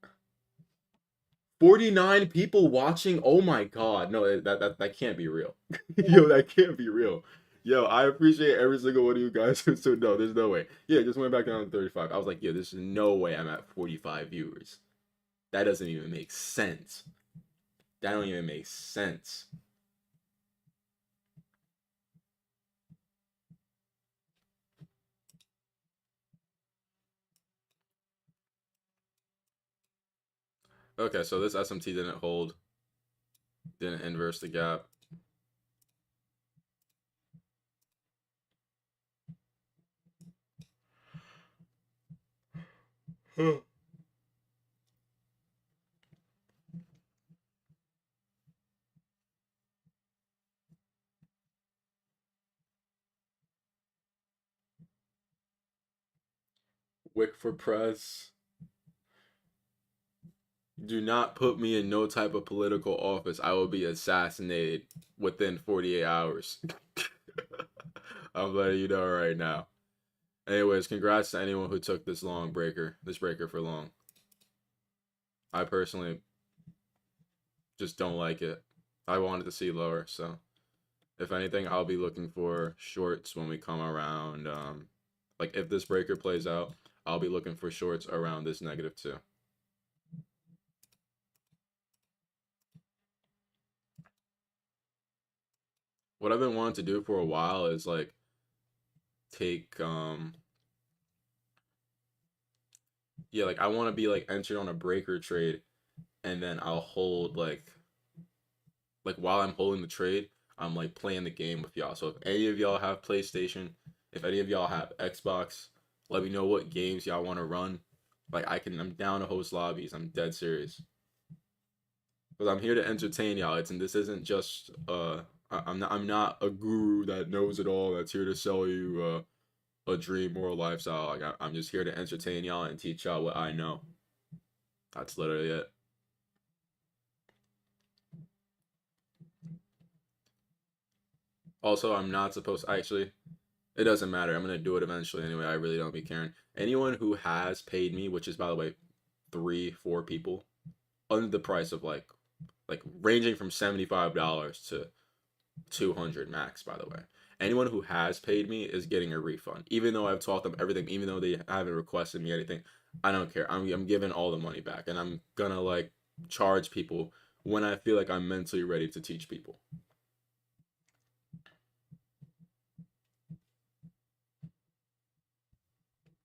49 people watching. Oh my god. No, that can't be real. Yo, that can't be real. Yo, I appreciate every single one of you guys. So no, there's no way. Yeah, just went back down to 35. I was like, yeah, there's no way I'm at 45 viewers. That doesn't even make sense. That don't even make sense. Okay, so this SMT didn't hold. Didn't inverse the gap. Wick for press. Do not put me in no type of political office. I will be assassinated within 48 hours. I'm letting you know right now. Anyways, congrats to anyone who took this breaker for long. I personally just don't like it. I wanted to see lower, so if anything, I'll be looking for shorts when we come around. Like if this breaker plays out, I'll be looking for shorts around this -2. What I've been wanting to do for a while is like take yeah, like I want to be like entered on a breaker trade, and then I'll hold like while I'm holding the trade, I'm like playing the game with y'all. So if any of y'all have PlayStation, if any of y'all have Xbox, let me know what games y'all want to run. Like I'm down to host lobbies. I'm dead serious. Because I'm here to entertain y'all. And this isn't just I'm not a guru that knows it all that's here to sell you a dream or a lifestyle. Like I'm just here to entertain y'all and teach y'all what I know. That's literally it. Also, I'm not supposed to, actually, it doesn't matter. I'm gonna do it eventually anyway. I really don't be caring. Anyone who has paid me, which is by the way, 3, 4 people, under the price of like ranging from $75 to 200 max, by the way. Anyone who has paid me is getting a refund, even though I've taught them everything, even though they haven't requested me anything. I don't care. I'm giving all the money back, and I'm gonna like charge people when I feel like I'm mentally ready to teach people.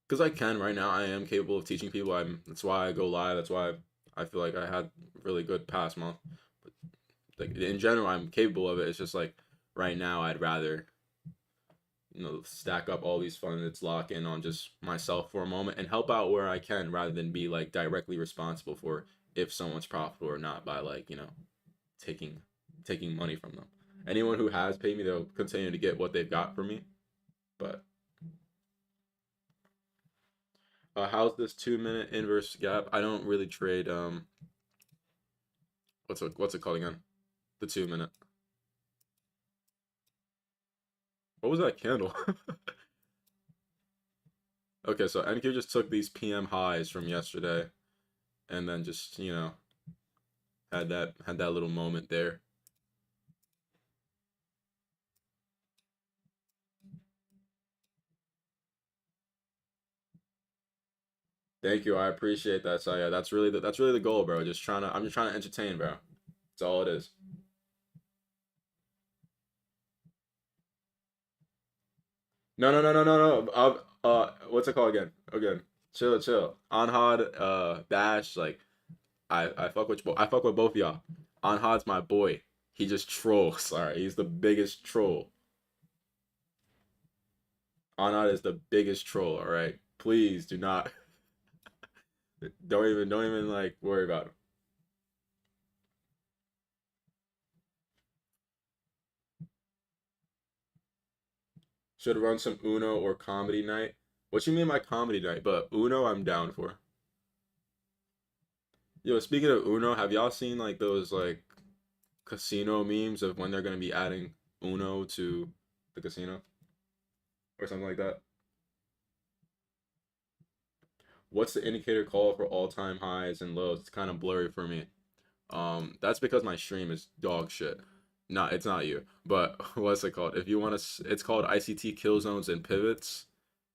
Because I can right now. I am capable of teaching people. That's why I go live. That's why I feel like I had really good past month. But like in general, I'm capable of it. It's just like right now, I'd rather stack up all these funds, lock in on just myself for a moment, and help out where I can, rather than be like directly responsible for if someone's profitable or not by like taking taking money from them. Anyone who has paid me, they'll continue to get what they've got from me. But how's this 2 minute inverse gap? I don't really trade what's it called again? The 2 minute. What was that candle? Okay, so NQ just took these PM highs from yesterday and then just, had that little moment there. Thank you. I appreciate that. So yeah, that's really the goal, bro. I'm just trying to entertain, bro. That's all it is. No, no, no, no, no, no. What's it called again? Again. Chill, chill. Anhad, Bash, like I fuck with both of y'all. Anhad's my boy. He just trolls. Alright, he's the biggest troll. Anhad is the biggest troll, alright? Please do not don't even like worry about him. Should run some Uno or comedy night. What you mean by comedy night? But Uno I'm down for. Yo, speaking of Uno, have y'all seen like those like casino memes of when they're gonna be adding Uno to the casino or something like that? What's the indicator call for all-time highs and lows? It's kind of blurry for me. That's because my stream is dog shit. Not, it's not you. But what's it called? If you want to, it's called ICT kill zones and pivots.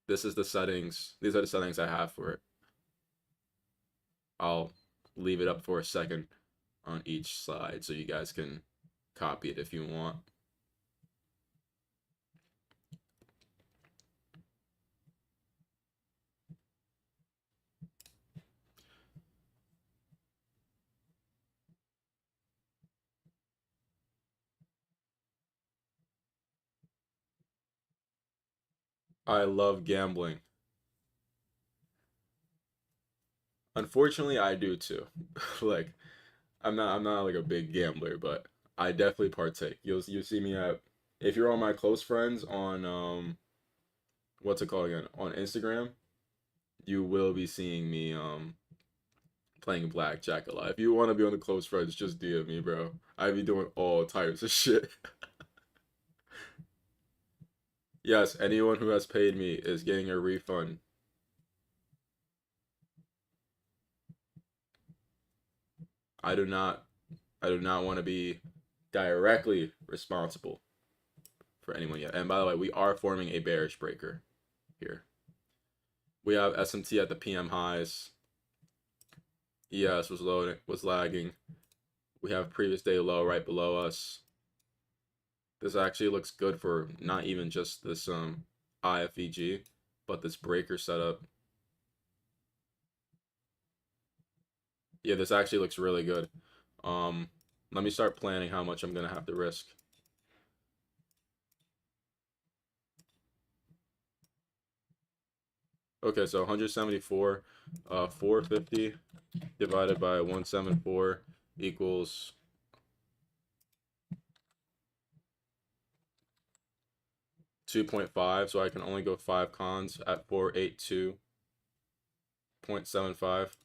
This is the settings. These are the settings I have for it. I'll leave it up for a second on each slide so you guys can copy it if you want. I love gambling. Unfortunately, I do too. Like, I'm not like a big gambler, but I definitely partake. You'll see me at, if you're on my close friends on what's it called again? On Instagram, you will be seeing me playing blackjack a lot. If you want to be on the close friends, just DM me, bro. I be doing all types of shit. Yes, anyone who has paid me is getting a refund. I do not I do not want to be directly responsible for anyone yet. And by the way, we are forming a bearish breaker here. We have SMT at the PM highs. ES was lagging. We have previous day low right below us. This actually looks good for not even just this IFVG, but this breaker setup. Yeah, this actually looks really good. Um, Let me start planning how much I'm gonna have to risk. Okay, so 174, 450 divided by 174 equals 2.5. So I can only go 5 cons at 482.75.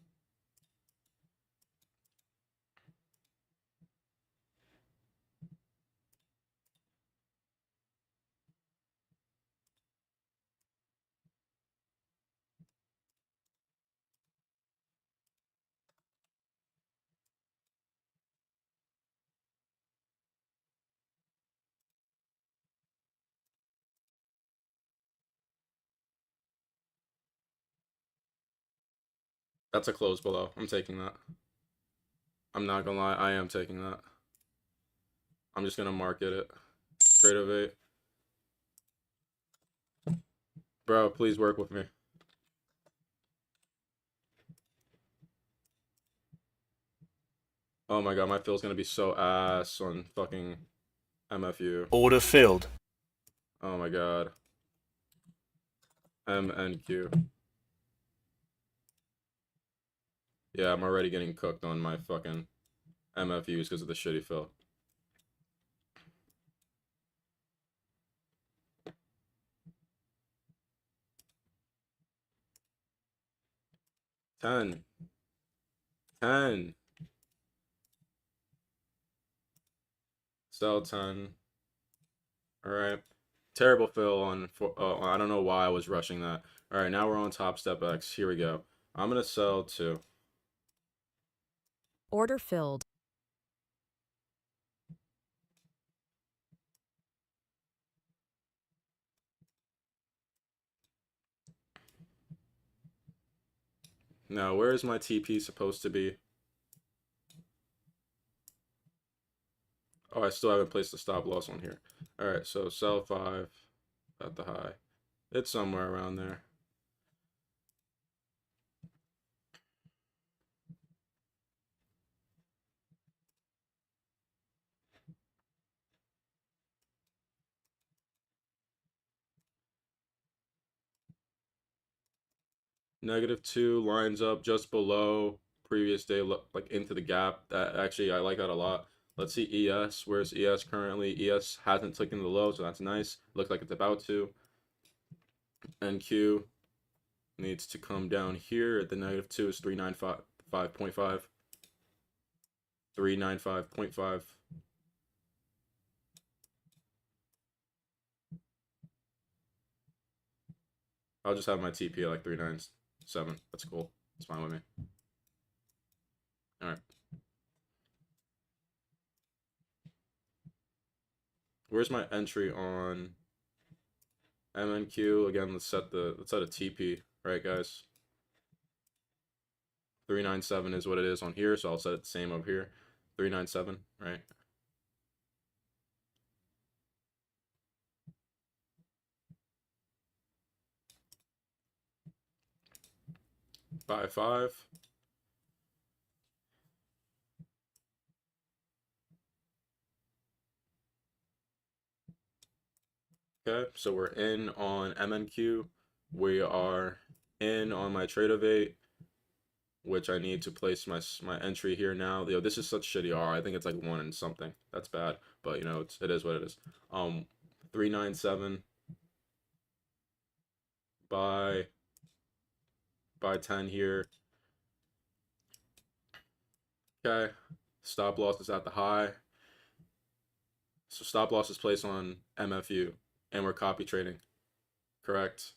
That's a close below. I'm taking that. I'm not gonna lie, I am taking that. I'm just gonna market it. Trade of 8. Bro, please work with me. Oh my god, my fill's gonna be so ass on fucking MFU. Order filled. Oh my god. MNQ. Yeah, I'm already getting cooked on my fucking MFUs because of the shitty fill. Ten. 10. Sell 10. Alright. Terrible fill on, oh, I don't know why I was rushing that. Alright, now we're on Top Step X. Here we go. I'm gonna sell 2. Order filled. Now, where is my TP supposed to be? Oh, I still haven't placed the stop loss on here. Alright, so sell 5 at the high. It's somewhere around there. -2 lines up just below previous day, like into the gap. That actually, I like that a lot. Let's see ES. Where's ES currently? ES hasn't taken the low, so that's nice. Looks like it's about to. NQ needs to come down here at the -2 is 395.5. 395.5. I'll just have my TP at like 397. That's cool. That's fine with me. All right. Where's my entry on MNQ? Again, let's set a TP, right, guys? 397 is what it is on here, so I'll set it the same over here. 397, right? Five. Okay, so we're in on MNQ. We are in on my trade of 8, which I need to place my entry here now. Yo, this is such shitty R. I think it's like 1 and something. That's bad, but you know, it is what it is. 397 by 10 here. Okay, stop loss is at the high. So stop loss is placed on MFU, and we're copy trading. Correct?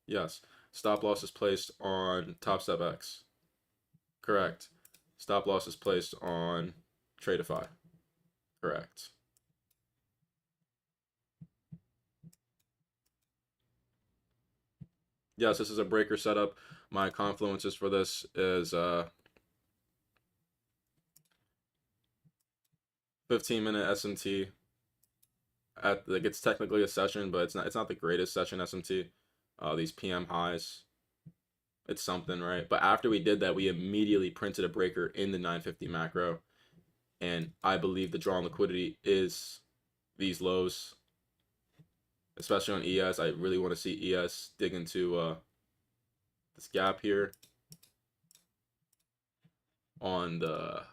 Yes. Stop loss is placed on Top Step X. Correct. Stop loss is placed on Tradeify. Correct. Yes, this is a breaker setup. My confluences for this is 15-minute SMT. Like it's technically a session, but it's not the greatest session SMT. These PM highs. It's something, right? But after we did that, we immediately printed a breaker in the 950 macro. And I believe the draw on liquidity is these lows, especially on ES. I really want to see ES dig into this gap here on the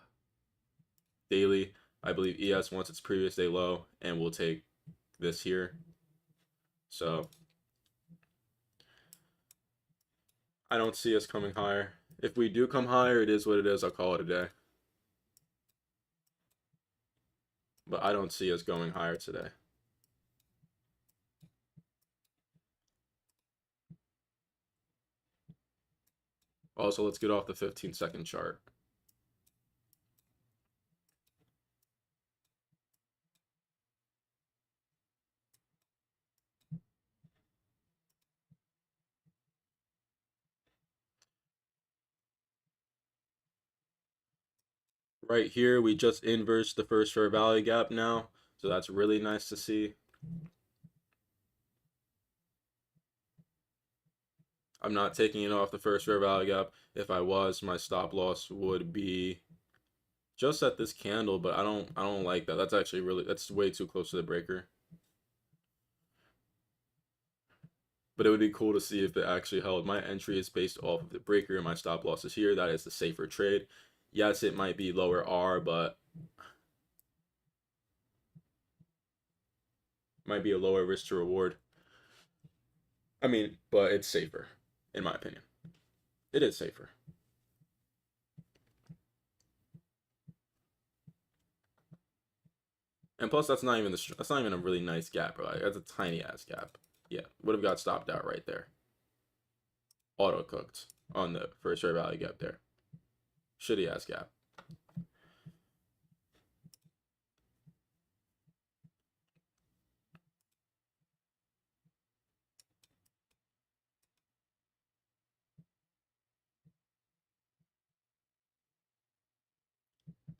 daily. I believe ES wants its previous day low and will take this here. So I don't see us coming higher. If we do come higher, it is what it is. I'll call it a day. But I don't see us going higher today. Also, let's get off the 15-second chart. Right here, we just inversed the first fair value gap now, so that's really nice to see. I'm not taking it off the first fair value gap. If I was, my stop loss would be just at this candle, but I don't like that. That's actually really that's way too close to the breaker. But it would be cool to see if it actually held. My entry is based off of the breaker and my stop loss is here. That is the safer trade. Yes, it might be lower R, but might be a lower risk to reward. I mean, but it's safer, in my opinion. It is safer. And plus, that's not even a really nice gap, bro. Like, that's a tiny ass gap. Yeah, would have got stopped out right there. Auto cooked on the first fair value gap there. Shitty ass gap.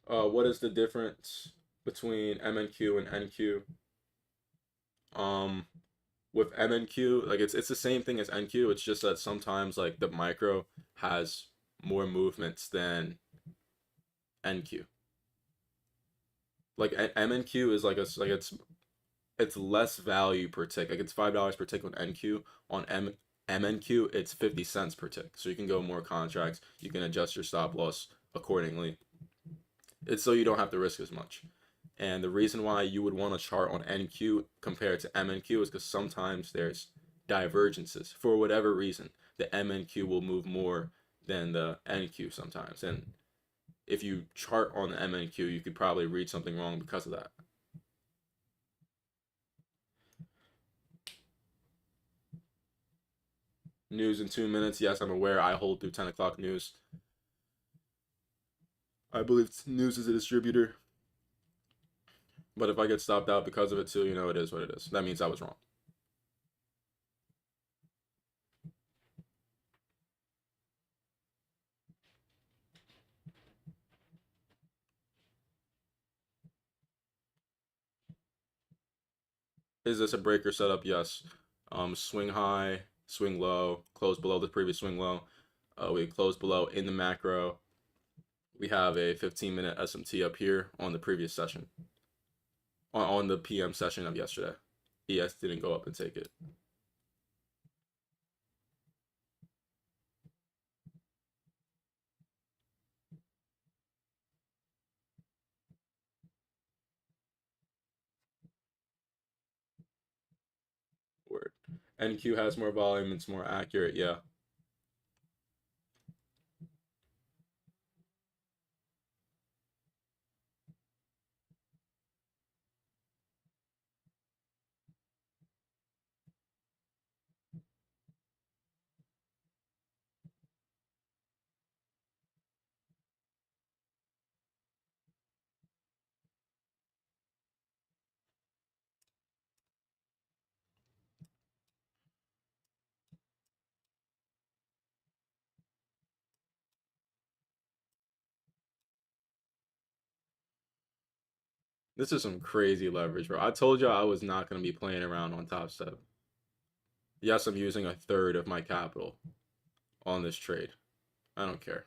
What is the difference between MNQ and NQ? Um, with MNQ, like it's the same thing as NQ. It's just that sometimes like the micro has more movements than NQ. Like MNQ is like it's less value per tick. Like it's $5 per tick on NQ. On MNQ, it's 50 cents per tick. So you can go more contracts. You can adjust your stop loss accordingly. It's so you don't have to risk as much. And the reason why you would want to chart on NQ compared to MNQ is because sometimes there's divergences for whatever reason. The MNQ will move more than the NQ sometimes. And if you chart on the MNQ, you could probably read something wrong because of that. News in 2 minutes. Yes, I'm aware. I hold through 10 o'clock news. I believe news is a distributor. But if I get stopped out because of it too, it is what it is. That means I was wrong. Is this a breaker setup? Yes. Swing high, swing low, close below the previous swing low. We close below in the macro. We have a 15-minute SMT up here on the previous session. On the PM session of yesterday. ES didn't go up and take it. Word. NQ has more volume, it's more accurate, yeah. This is some crazy leverage, bro. I told you I was not going to be playing around on top step. Yes, I'm using a third of my capital on this trade. I don't care.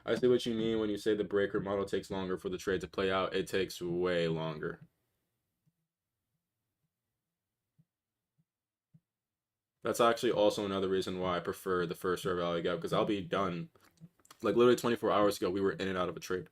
I see what you mean when you say the breaker model takes longer for the trade to play out. It takes way longer. That's actually also another reason why I prefer the first fair value gap because I'll be done. Like literally 24 hours ago, we were in and out of a trade.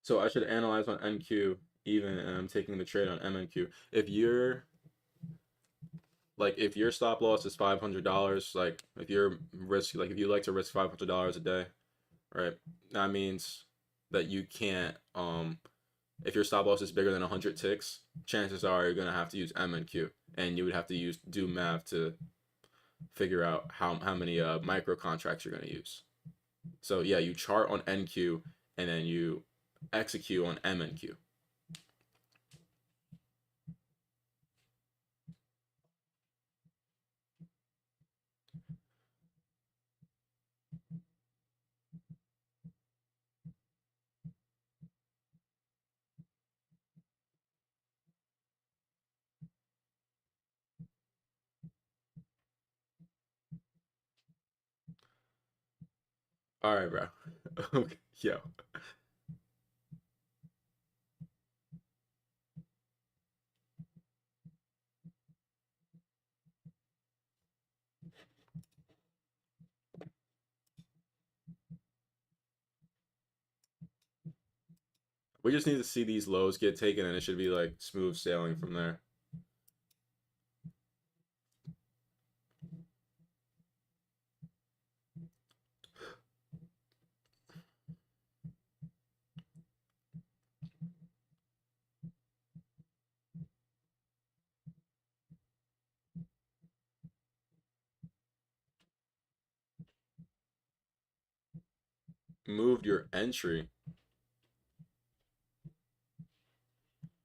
So I should analyze on NQ even, and I'm taking the trade on MNQ. If you're like, if your stop loss is $500, like if you're risk, like if you like to risk $500 a day, right? That means that you can't, if your stop loss is bigger than 100 ticks, chances are you're gonna have to use MNQ, and you would have to do math to figure out how many micro contracts you're gonna use. So yeah, you chart on NQ and then you execute on MNQ. All right, bro. Okay, yo, we just need to see these lows get taken, and it should be like smooth sailing from there. Moved your entry,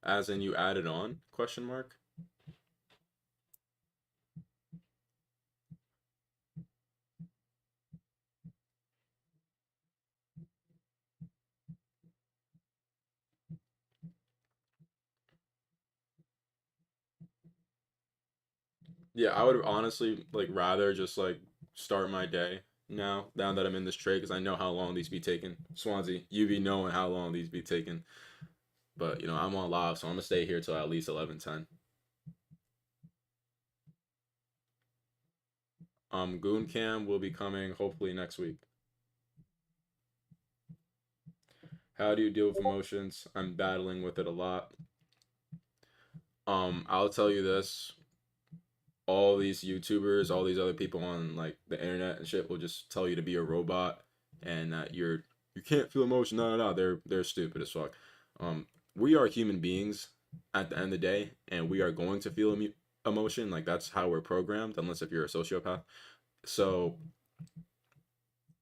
as in you added on? Question mark. Yeah, I would honestly like rather just like start my day now that I'm in this trade because I know how long these be taking. Swansea, you be knowing how long these be taking. But you know, I'm on live, so I'm gonna stay here till at least 11:10. Goon Cam will be coming hopefully next week. How do you deal with emotions? I'm battling with it a lot. I'll tell you this. All these YouTubers, all these other people on like the internet and shit will just tell you to be a robot and that you can't feel emotion. No, no, no. They're stupid as fuck. We are human beings at the end of the day, and we are going to feel emotion. Like that's how we're programmed, unless if you're a sociopath. So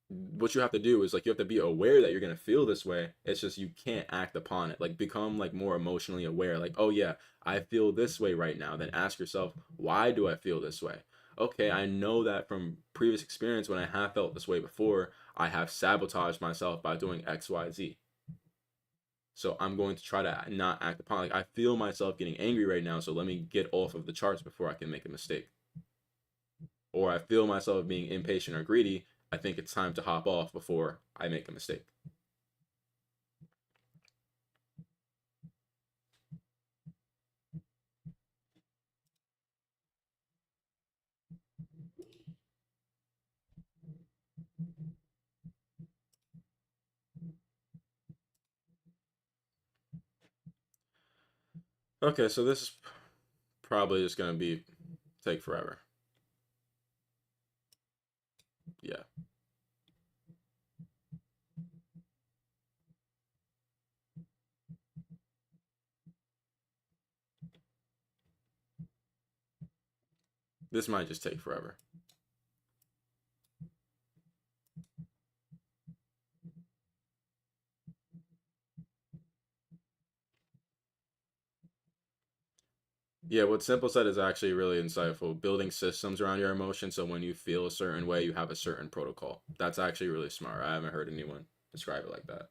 what you have to do is like you have to be aware that you're gonna feel this way. It's just you can't act upon it. Like become like more emotionally aware. Like, oh yeah, I feel this way right now. Then ask yourself, why do I feel this way? Okay, I know that from previous experience when I have felt this way before, I have sabotaged myself by doing X, Y, Z. So I'm going to try to not act upon. Like I feel myself getting angry right now, so let me get off of the charts before I can make a mistake. Or I feel myself being impatient or greedy. I think it's time to hop off before I make a mistake. Okay, so this is probably just gonna be take forever. Yeah. This might just take forever. Yeah, what Simple said is actually really insightful. Building systems around your emotions so when you feel a certain way, you have a certain protocol. That's actually really smart. I haven't heard anyone describe it like that.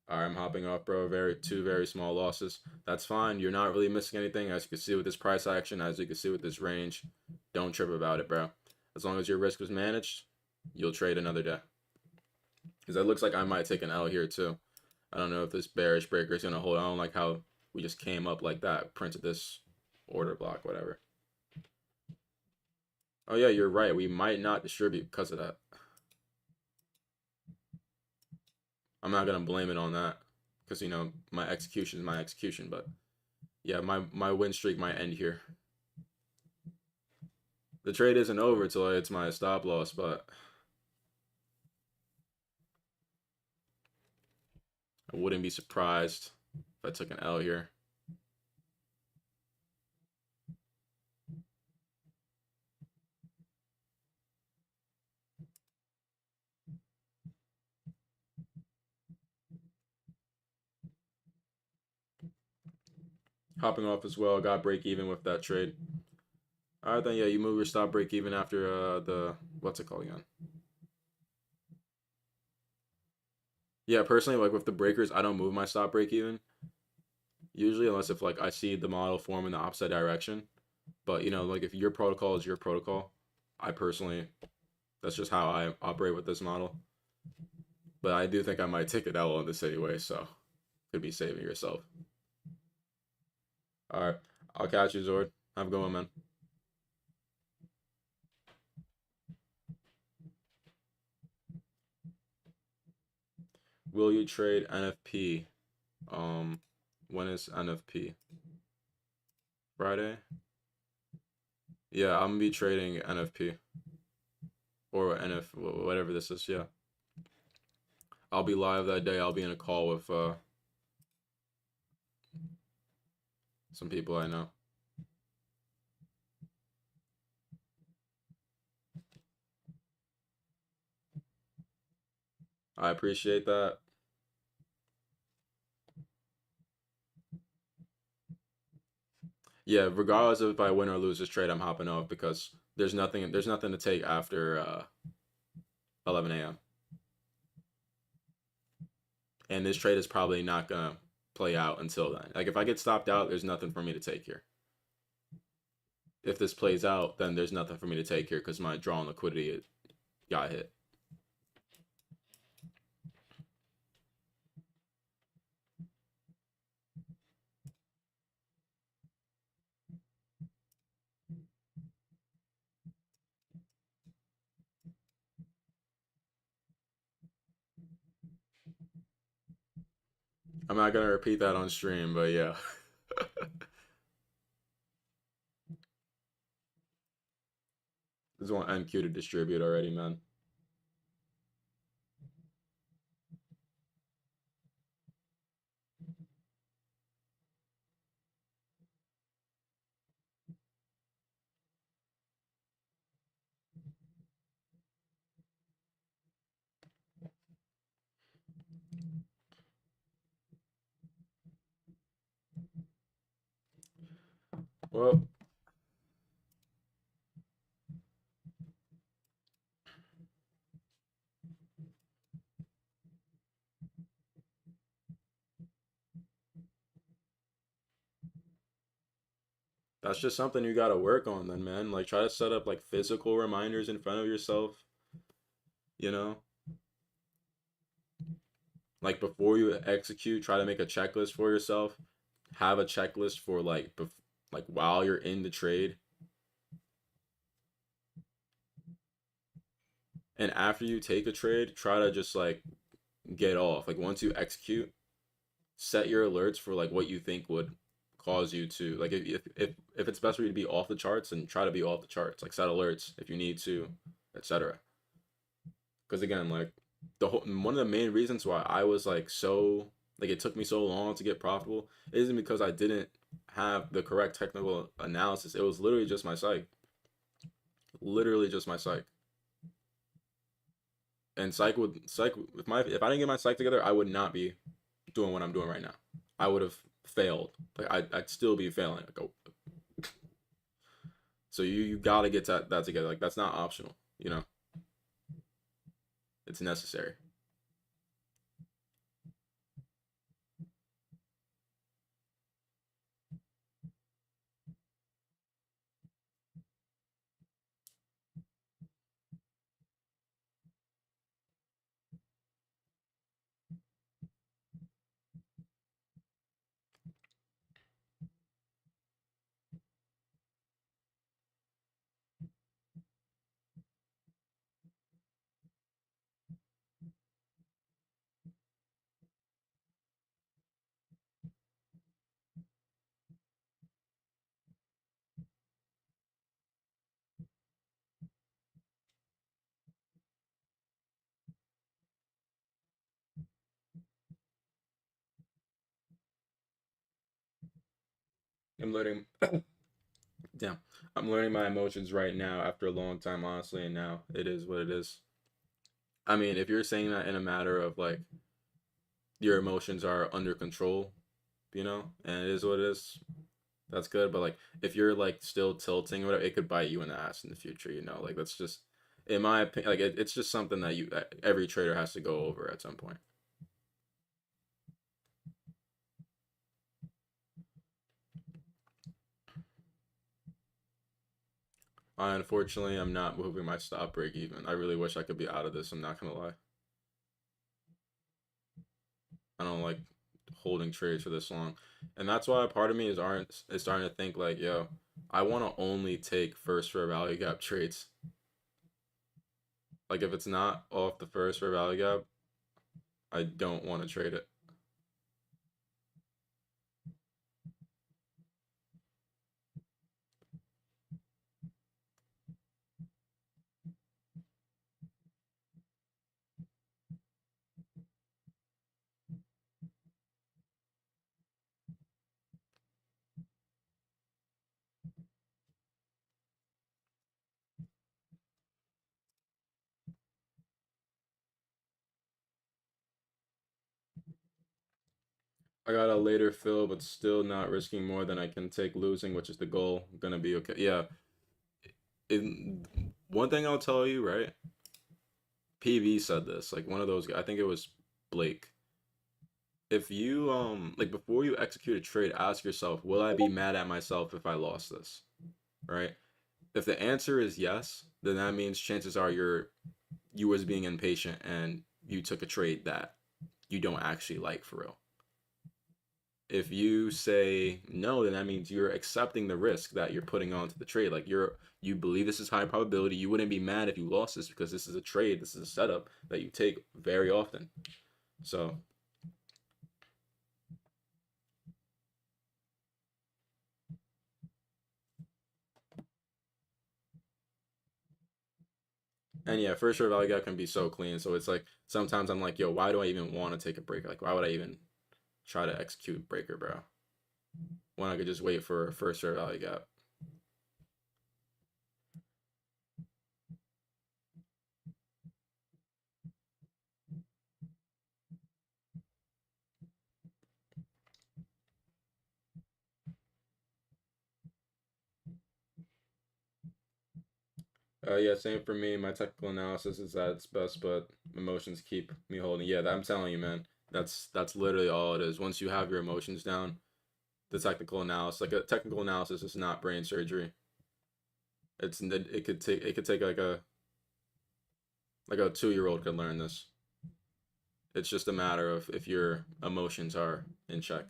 All right, I'm hopping off, bro. Two very small losses. That's fine. You're not really missing anything, as you can see with this price action, as you can see with this range. Don't trip about it, bro. As long as your risk was managed, you'll trade another day. Because it looks like I might take an L here too. I don't know if this bearish breaker is gonna hold. I don't like how we just came up like that, printed this order block, whatever. Oh yeah, you're right. We might not distribute because of that. I'm not gonna blame it on that. because my execution is my execution. But yeah, my win streak might end here. The trade isn't over till it's my stop loss, but I wouldn't be surprised if I took an L here. Hopping off as well, got break even with that trade. All right, then yeah, you move your stop break even after the what's it called again? Yeah, personally, like with the breakers, I don't move my stop break even usually unless if like I see the model form in the opposite direction. But like if your protocol is your protocol, I personally that's just how I operate with this model. But I do think I might take an L on this anyway, so could be saving yourself. All right, I'll catch you, Zord. Have a good one, man. Will you trade NFP? When is NFP? Friday? Yeah, I'm gonna be trading NFP or NF whatever this is. Yeah, I'll be live that day. I'll be in a call with some people I know. I appreciate that. Yeah, regardless of if I win or lose this trade, I'm hopping off because there's nothing to take after 11 a.m. And this trade is probably not gonna play out until then. Like if I get stopped out, there's nothing for me to take here. If this plays out, then there's nothing for me to take here because my draw on liquidity got hit. I'm not gonna repeat that on stream, but yeah. This one NQ to distribute already, man. Well, that's just something you gotta work on then, man. Like try to set up like physical reminders in front of yourself, you know? Like before you execute, try to make a checklist for yourself. Have a checklist for like while you're in the trade. And after you take a trade, try to just like get off. Like once you execute, set your alerts for like what you think would cause you to like if it's best for you to be off the charts, and try to be off the charts. Like set alerts if you need to, etc. Because again, like one of the main reasons why I was like so like it took me so long to get profitable isn't because I didn't have the correct technical analysis. It was literally just my psych. Literally just my psych. And psych if I didn't get my psych together, I would not be doing what I'm doing right now. I would have failed. Like I'd still be failing. Like, oh. So you gotta get that together. Like that's not optional. It's necessary. I'm learning. Damn, I'm learning my emotions right now after a long time, honestly, and now it is what it is. I mean, if you're saying that in a matter of like your emotions are under control, and it is what it is, that's good. But like if you're like still tilting or whatever, it could bite you in the ass in the future, Like that's just, in my opinion, like it's just something that every trader has to go over at some point. Unfortunately, I'm not moving my stop break even. I really wish I could be out of this. I'm not gonna lie. I don't like holding trades for this long, and that's why part of me is starting to think like, yo, I want to only take first fair value gap trades. Like if it's not off the first fair value gap, I don't want to trade it. I got a later fill, but still not risking more than I can take losing, which is the goal. I'm gonna be okay. Yeah. One thing I'll tell you, right? PV said this. Like one of those. I think it was Blake. If you like before you execute a trade, ask yourself, will I be mad at myself if I lost this? Right? If the answer is yes, then that means chances are you was being impatient and you took a trade that you don't actually like for real. If you say no, then that means you're accepting the risk that you're putting onto the trade. Like you believe this is high probability. You wouldn't be mad if you lost this because this is a trade, this is a setup that you take very often. So, and yeah, first sure value gap can be so clean. So it's like sometimes I'm like, yo, why do I even want to take a breaker? Like, why would I even try to execute breaker, bro? When I could just wait for a first sure value gap. Yeah, same for me. My technical analysis is at its best, but emotions keep me holding. Yeah, I'm telling you, man. That's literally all it is. Once you have your emotions down, the technical analysis, like a technical analysis, is not brain surgery. It could take like a 2 year old could learn this. It's just a matter of if your emotions are in check.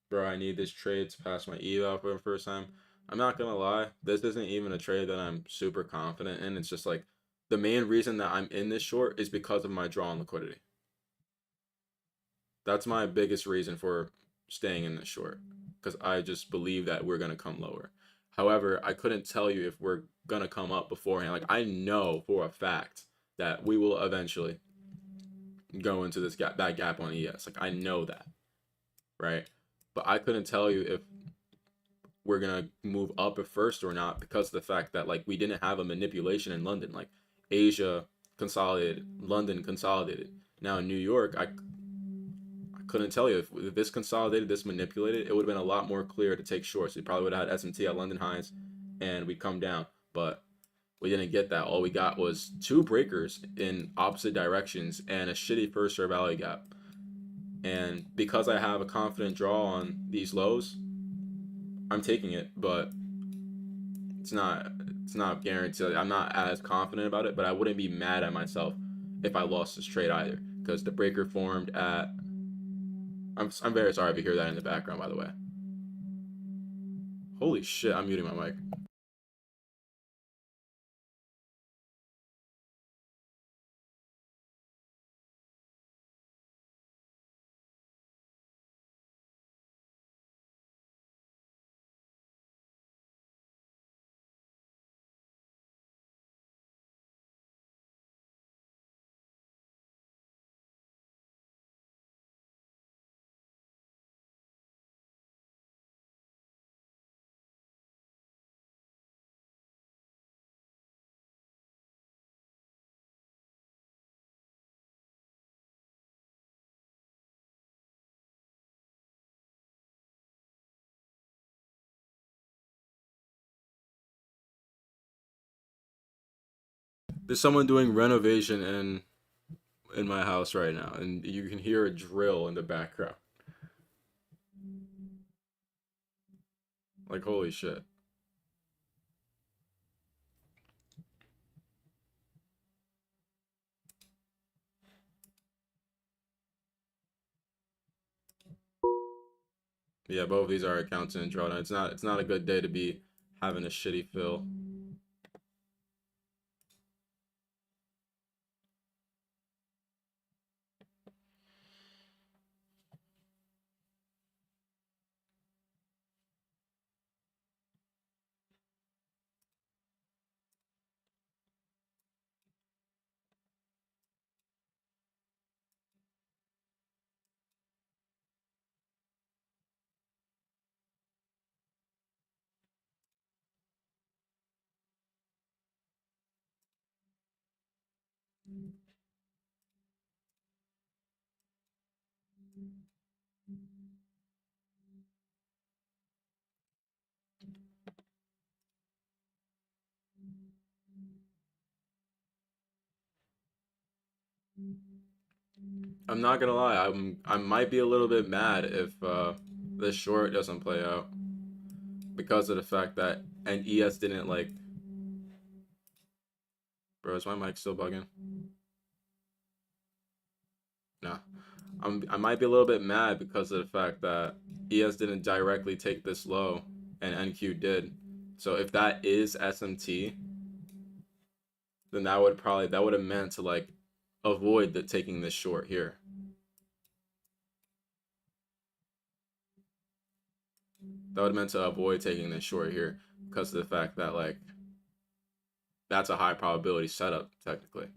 Bro, I need this trade to pass my eval for the first time. I'm not gonna lie, this isn't even a trade that I'm super confident in. It's just like the main reason that I'm in this short is because of my draw on liquidity. That's my biggest reason for staying in this short because I just believe that we're gonna come lower. However, I couldn't tell you if we're gonna come up beforehand. Like I know for a fact that we will eventually go into this gap, that gap on ES. Like I know that, right? But I couldn't tell you if we're gonna move up at first or not because of the fact that like we didn't have a manipulation in London. Like Asia consolidated, London consolidated. Now in New York, I couldn't tell you if this consolidated, this manipulated, it would have been a lot more clear to take shorts. We probably would have had S&T at London highs, and we'd come down. But we didn't get that. All we got was two breakers in opposite directions and a shitty first or value gap. And because I have a confident draw on these lows, I'm taking it, but it's not it's not guaranteed. I'm not as confident about it, but I wouldn't be mad at myself if I lost this trade either because the breaker formed at. I'm very sorry if you hear that in the background, by the way. Holy shit! I'm muting my mic. There's someone doing renovation in my house right now, and you can hear a drill in the background. Like holy shit. Yeah, both of these are accounts in drawdown. It's not a good day to be having a shitty fill. I'm not gonna lie, I might be a little bit mad if this short doesn't play out because of the fact that and ES didn't like. Bro, is my mic still bugging? No. I might be a little bit mad because of the fact that ES didn't directly take this low and NQ did. So if that is SMT, then that would have meant to like avoid the taking this short here. That would have meant to avoid taking this short here because of the fact that like that's a high probability setup technically.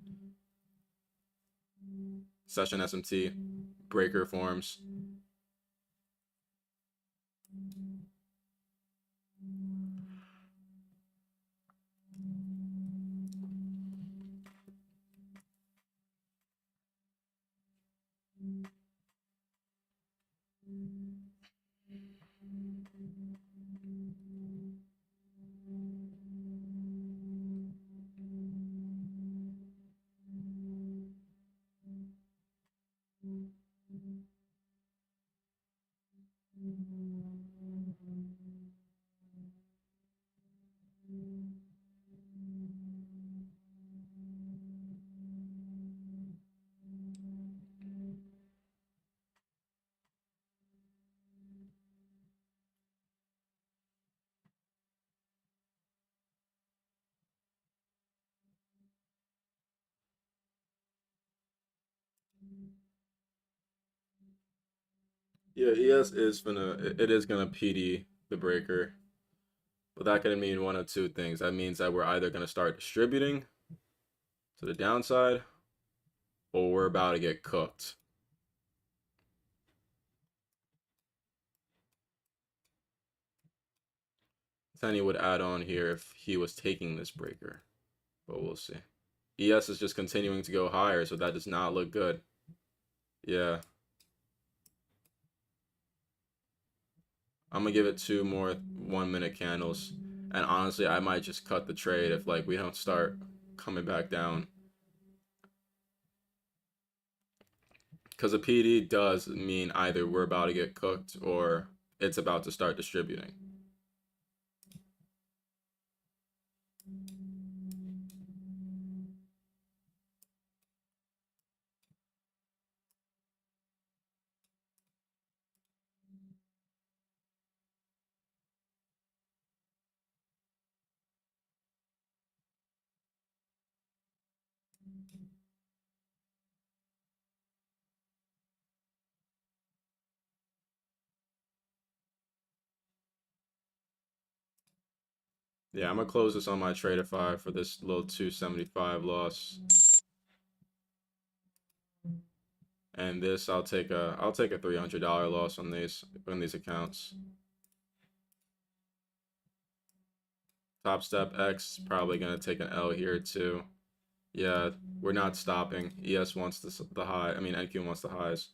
Session SMT, breaker forms. Yeah, ES is gonna PD the breaker, but that can mean one of two things. That means that we're either gonna start distributing to the downside, or we're about to get cooked. Tenny would add on here if he was taking this breaker, but we'll see. ES is just continuing to go higher, so that does not look good. Yeah. I'm gonna give it 2 more 1 minute candles. And honestly, I might just cut the trade if like we don't start coming back down. Because a PD does mean either we're about to get cooked or it's about to start distributing. Yeah, I'm gonna close this on my Tradeify for this little 275 loss. And this I'll take a $300 loss on these accounts. Top step X probably gonna take an L here too. Yeah, we're not stopping. ES wants the high. I mean NQ wants the highs.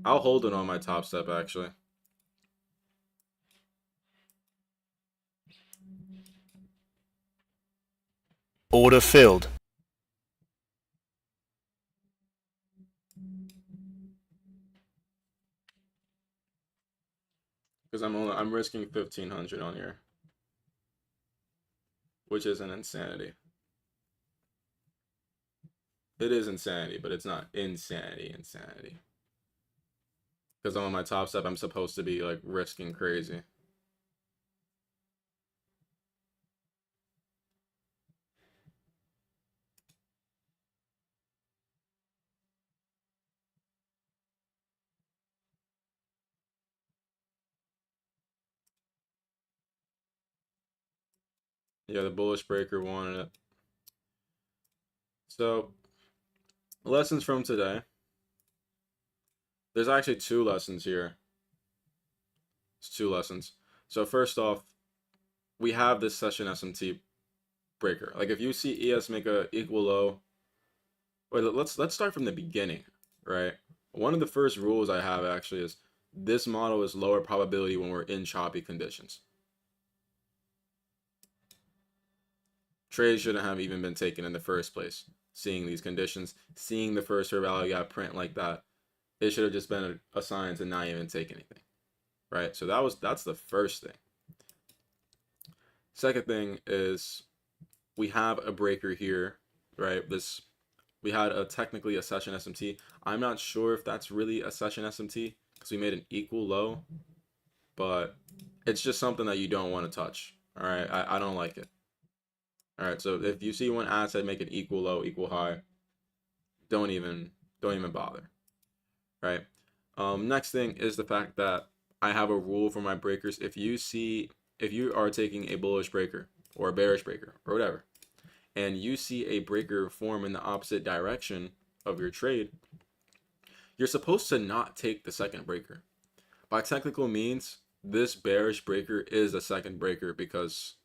I'll hold it on my top step actually. Order filled. Because I'm risking 1,500 on here, which is an insanity. It is insanity, but it's not insanity. Because I'm on my top step, I'm supposed to be like risking crazy. Yeah, the bullish breaker wanted it. So, lessons from today. There's actually two lessons here. It's two lessons. So first off, we have this session SMT breaker. Like if you see ES make a equal low, wait, let's start from the beginning, right? One of the first rules I have actually is this model is lower probability when we're in choppy conditions. Trades shouldn't have even been taken in the first place. Seeing these conditions, seeing the first fair value gap print like that, it should have just been a sign to not even take anything, right? So that's the first thing. Second thing is we have a breaker here, right? We had technically a session SMT. I'm not sure if that's really a session SMT because we made an equal low, but it's just something that you don't want to touch. All right, I don't like it. All right, so if you see one asset make an equal low, equal high, don't even bother. Right. Next thing is the fact that I have a rule for my breakers. If you are taking a bullish breaker or a bearish breaker or whatever, and you see a breaker form in the opposite direction of your trade, you're supposed to not take the second breaker. By technical means, this bearish breaker is a second breaker because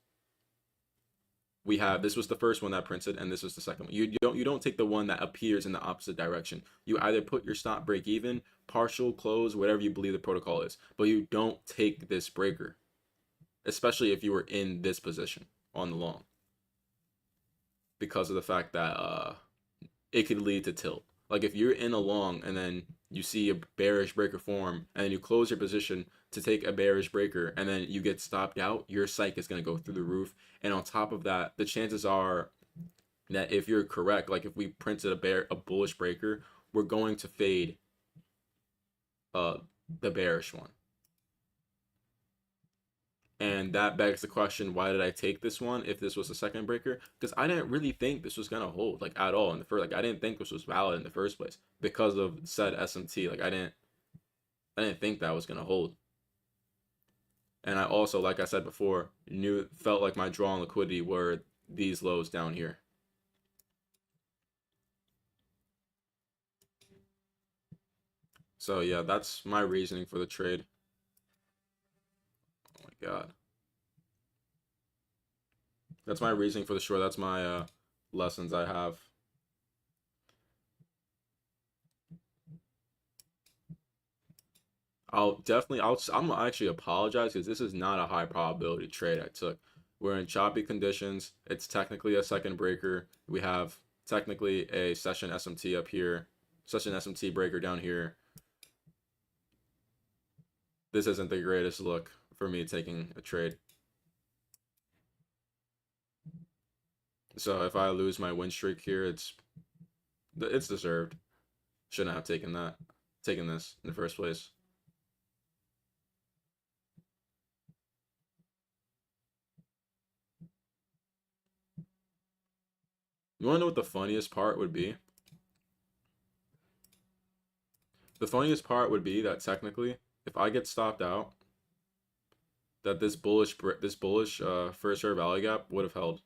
this was the first one that printed and this was the second one. You don't take the one that appears in the opposite direction. You either put your stop break even, partial close, whatever you believe the protocol is, but you don't take this breaker, especially if you were in this position on the long, because of the fact that it could lead to tilt. Like if you're in a long and then you see a bearish breaker form and then you close your position to take a bearish breaker and then you get stopped out, your psych is going to go through the roof. And on top of that, the chances are that if you're correct, like if we printed a bullish breaker, we're going to fade the bearish one. And that begs the question, why did I take this one if this was a second breaker? Because I didn't really think this was gonna hold like at all in the first. Like I didn't think this was valid in the first place because of said SMT. Like I didn't think that was gonna hold. And I also, like I said before, felt like my draw on liquidity were these lows down here. So yeah, that's my reasoning for the trade. Oh my god. That's my reasoning for the short. That's my lessons I have. I'm actually apologize because this is not a high probability trade I took. We're in choppy conditions. It's technically a second breaker. We have technically a session SMT up here, session SMT breaker down here. This isn't the greatest look for me taking a trade. So if I lose my win streak here, it's deserved. Shouldn't have taken this in the first place. You want to know what the funniest part would be? The funniest part would be that technically, if I get stopped out, that this bullish first fair value gap would have held.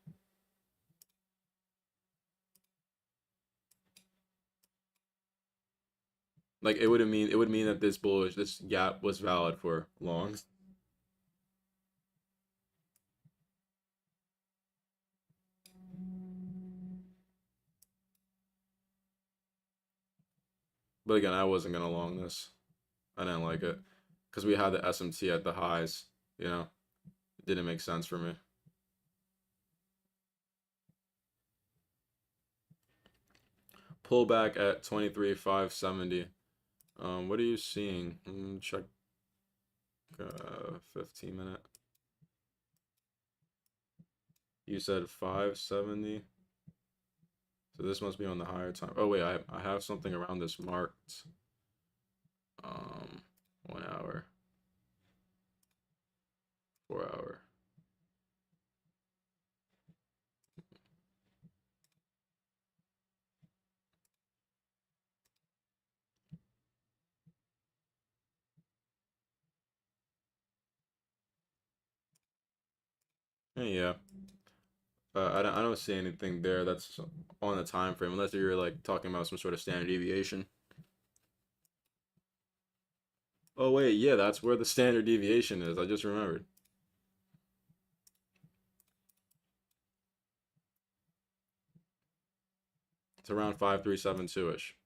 Like it would mean that this gap was valid for longs. But again, I wasn't gonna long this. I didn't like it because we had the SMT at the highs. You know, it didn't make sense for me. Pullback at 23,570. What are you seeing? Check 15 minute. You said 570. So this must be on the higher time. Oh wait, I have something around this marked. 1 hour, 4 hour. Yeah. I don't see anything there that's on the time frame unless you're like talking about some sort of standard deviation. Oh wait, yeah, that's where the standard deviation is. I just remembered. It's around 5372-ish.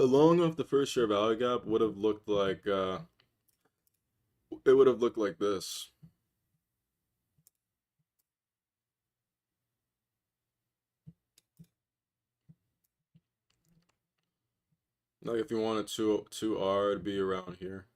Along with the first share value gap would have looked like it would have looked like this. Like if you wanted two R, it'd be around here.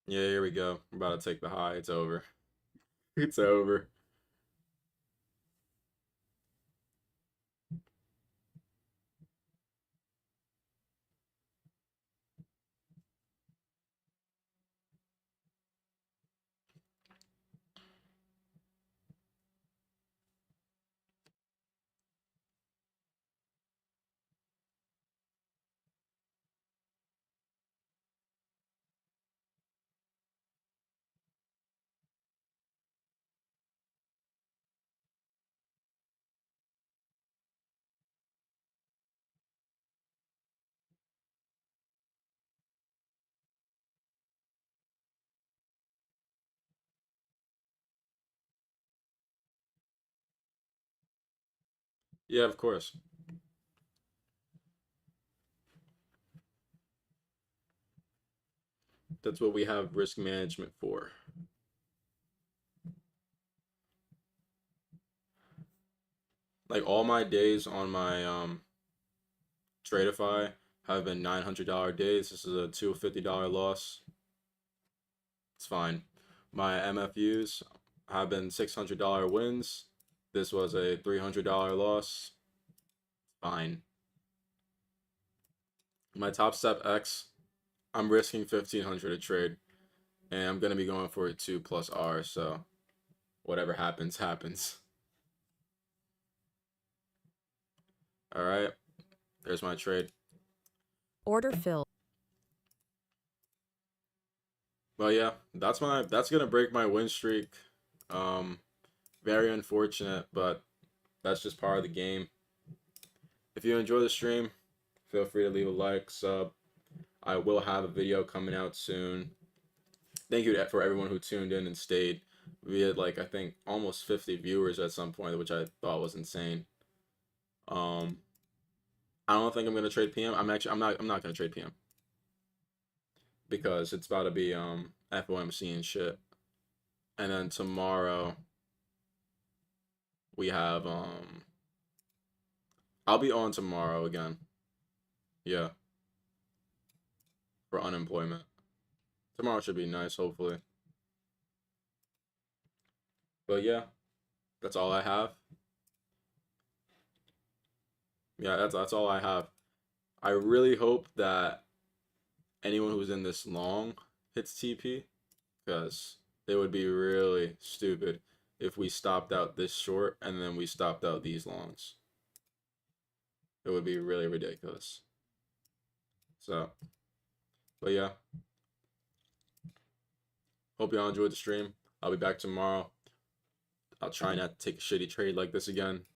Yeah, here we go. We're about to take the high. It's over. It's over. Yeah, of course. That's what we have risk management for. Like all my days on my Tradeify have been $900 days. This is a $250 loss. It's fine. My MFUs have been $600 wins. This was a $300 loss. Fine. My Top Step X, I'm risking 1500 a trade, and I'm gonna be going for a 2 plus R. So whatever happens, happens. All right. There's my trade. Order filled. Well, yeah, that's gonna break my win streak. Um, very unfortunate, but that's just part of the game. If you enjoy the stream, feel free to leave a like, sub. I will have a video coming out soon. Thank you for everyone who tuned in and stayed. We had like I think almost 50 viewers at some point, which I thought was insane. Um, I don't think I'm gonna trade PM. I'm not gonna trade PM because it's about to be FOMC and shit. And then tomorrow we have I'll be on tomorrow again. Yeah, for unemployment. Tomorrow should be nice, hopefully. But yeah, that's all I have. Yeah, that's all I have. I really hope that anyone who's in this long hits TP because it would be really stupid if we stopped out this short and then we stopped out these longs. It would be really ridiculous. So, but yeah, hope y'all enjoyed the stream. I'll be back tomorrow. I'll try not to take a shitty trade like this again.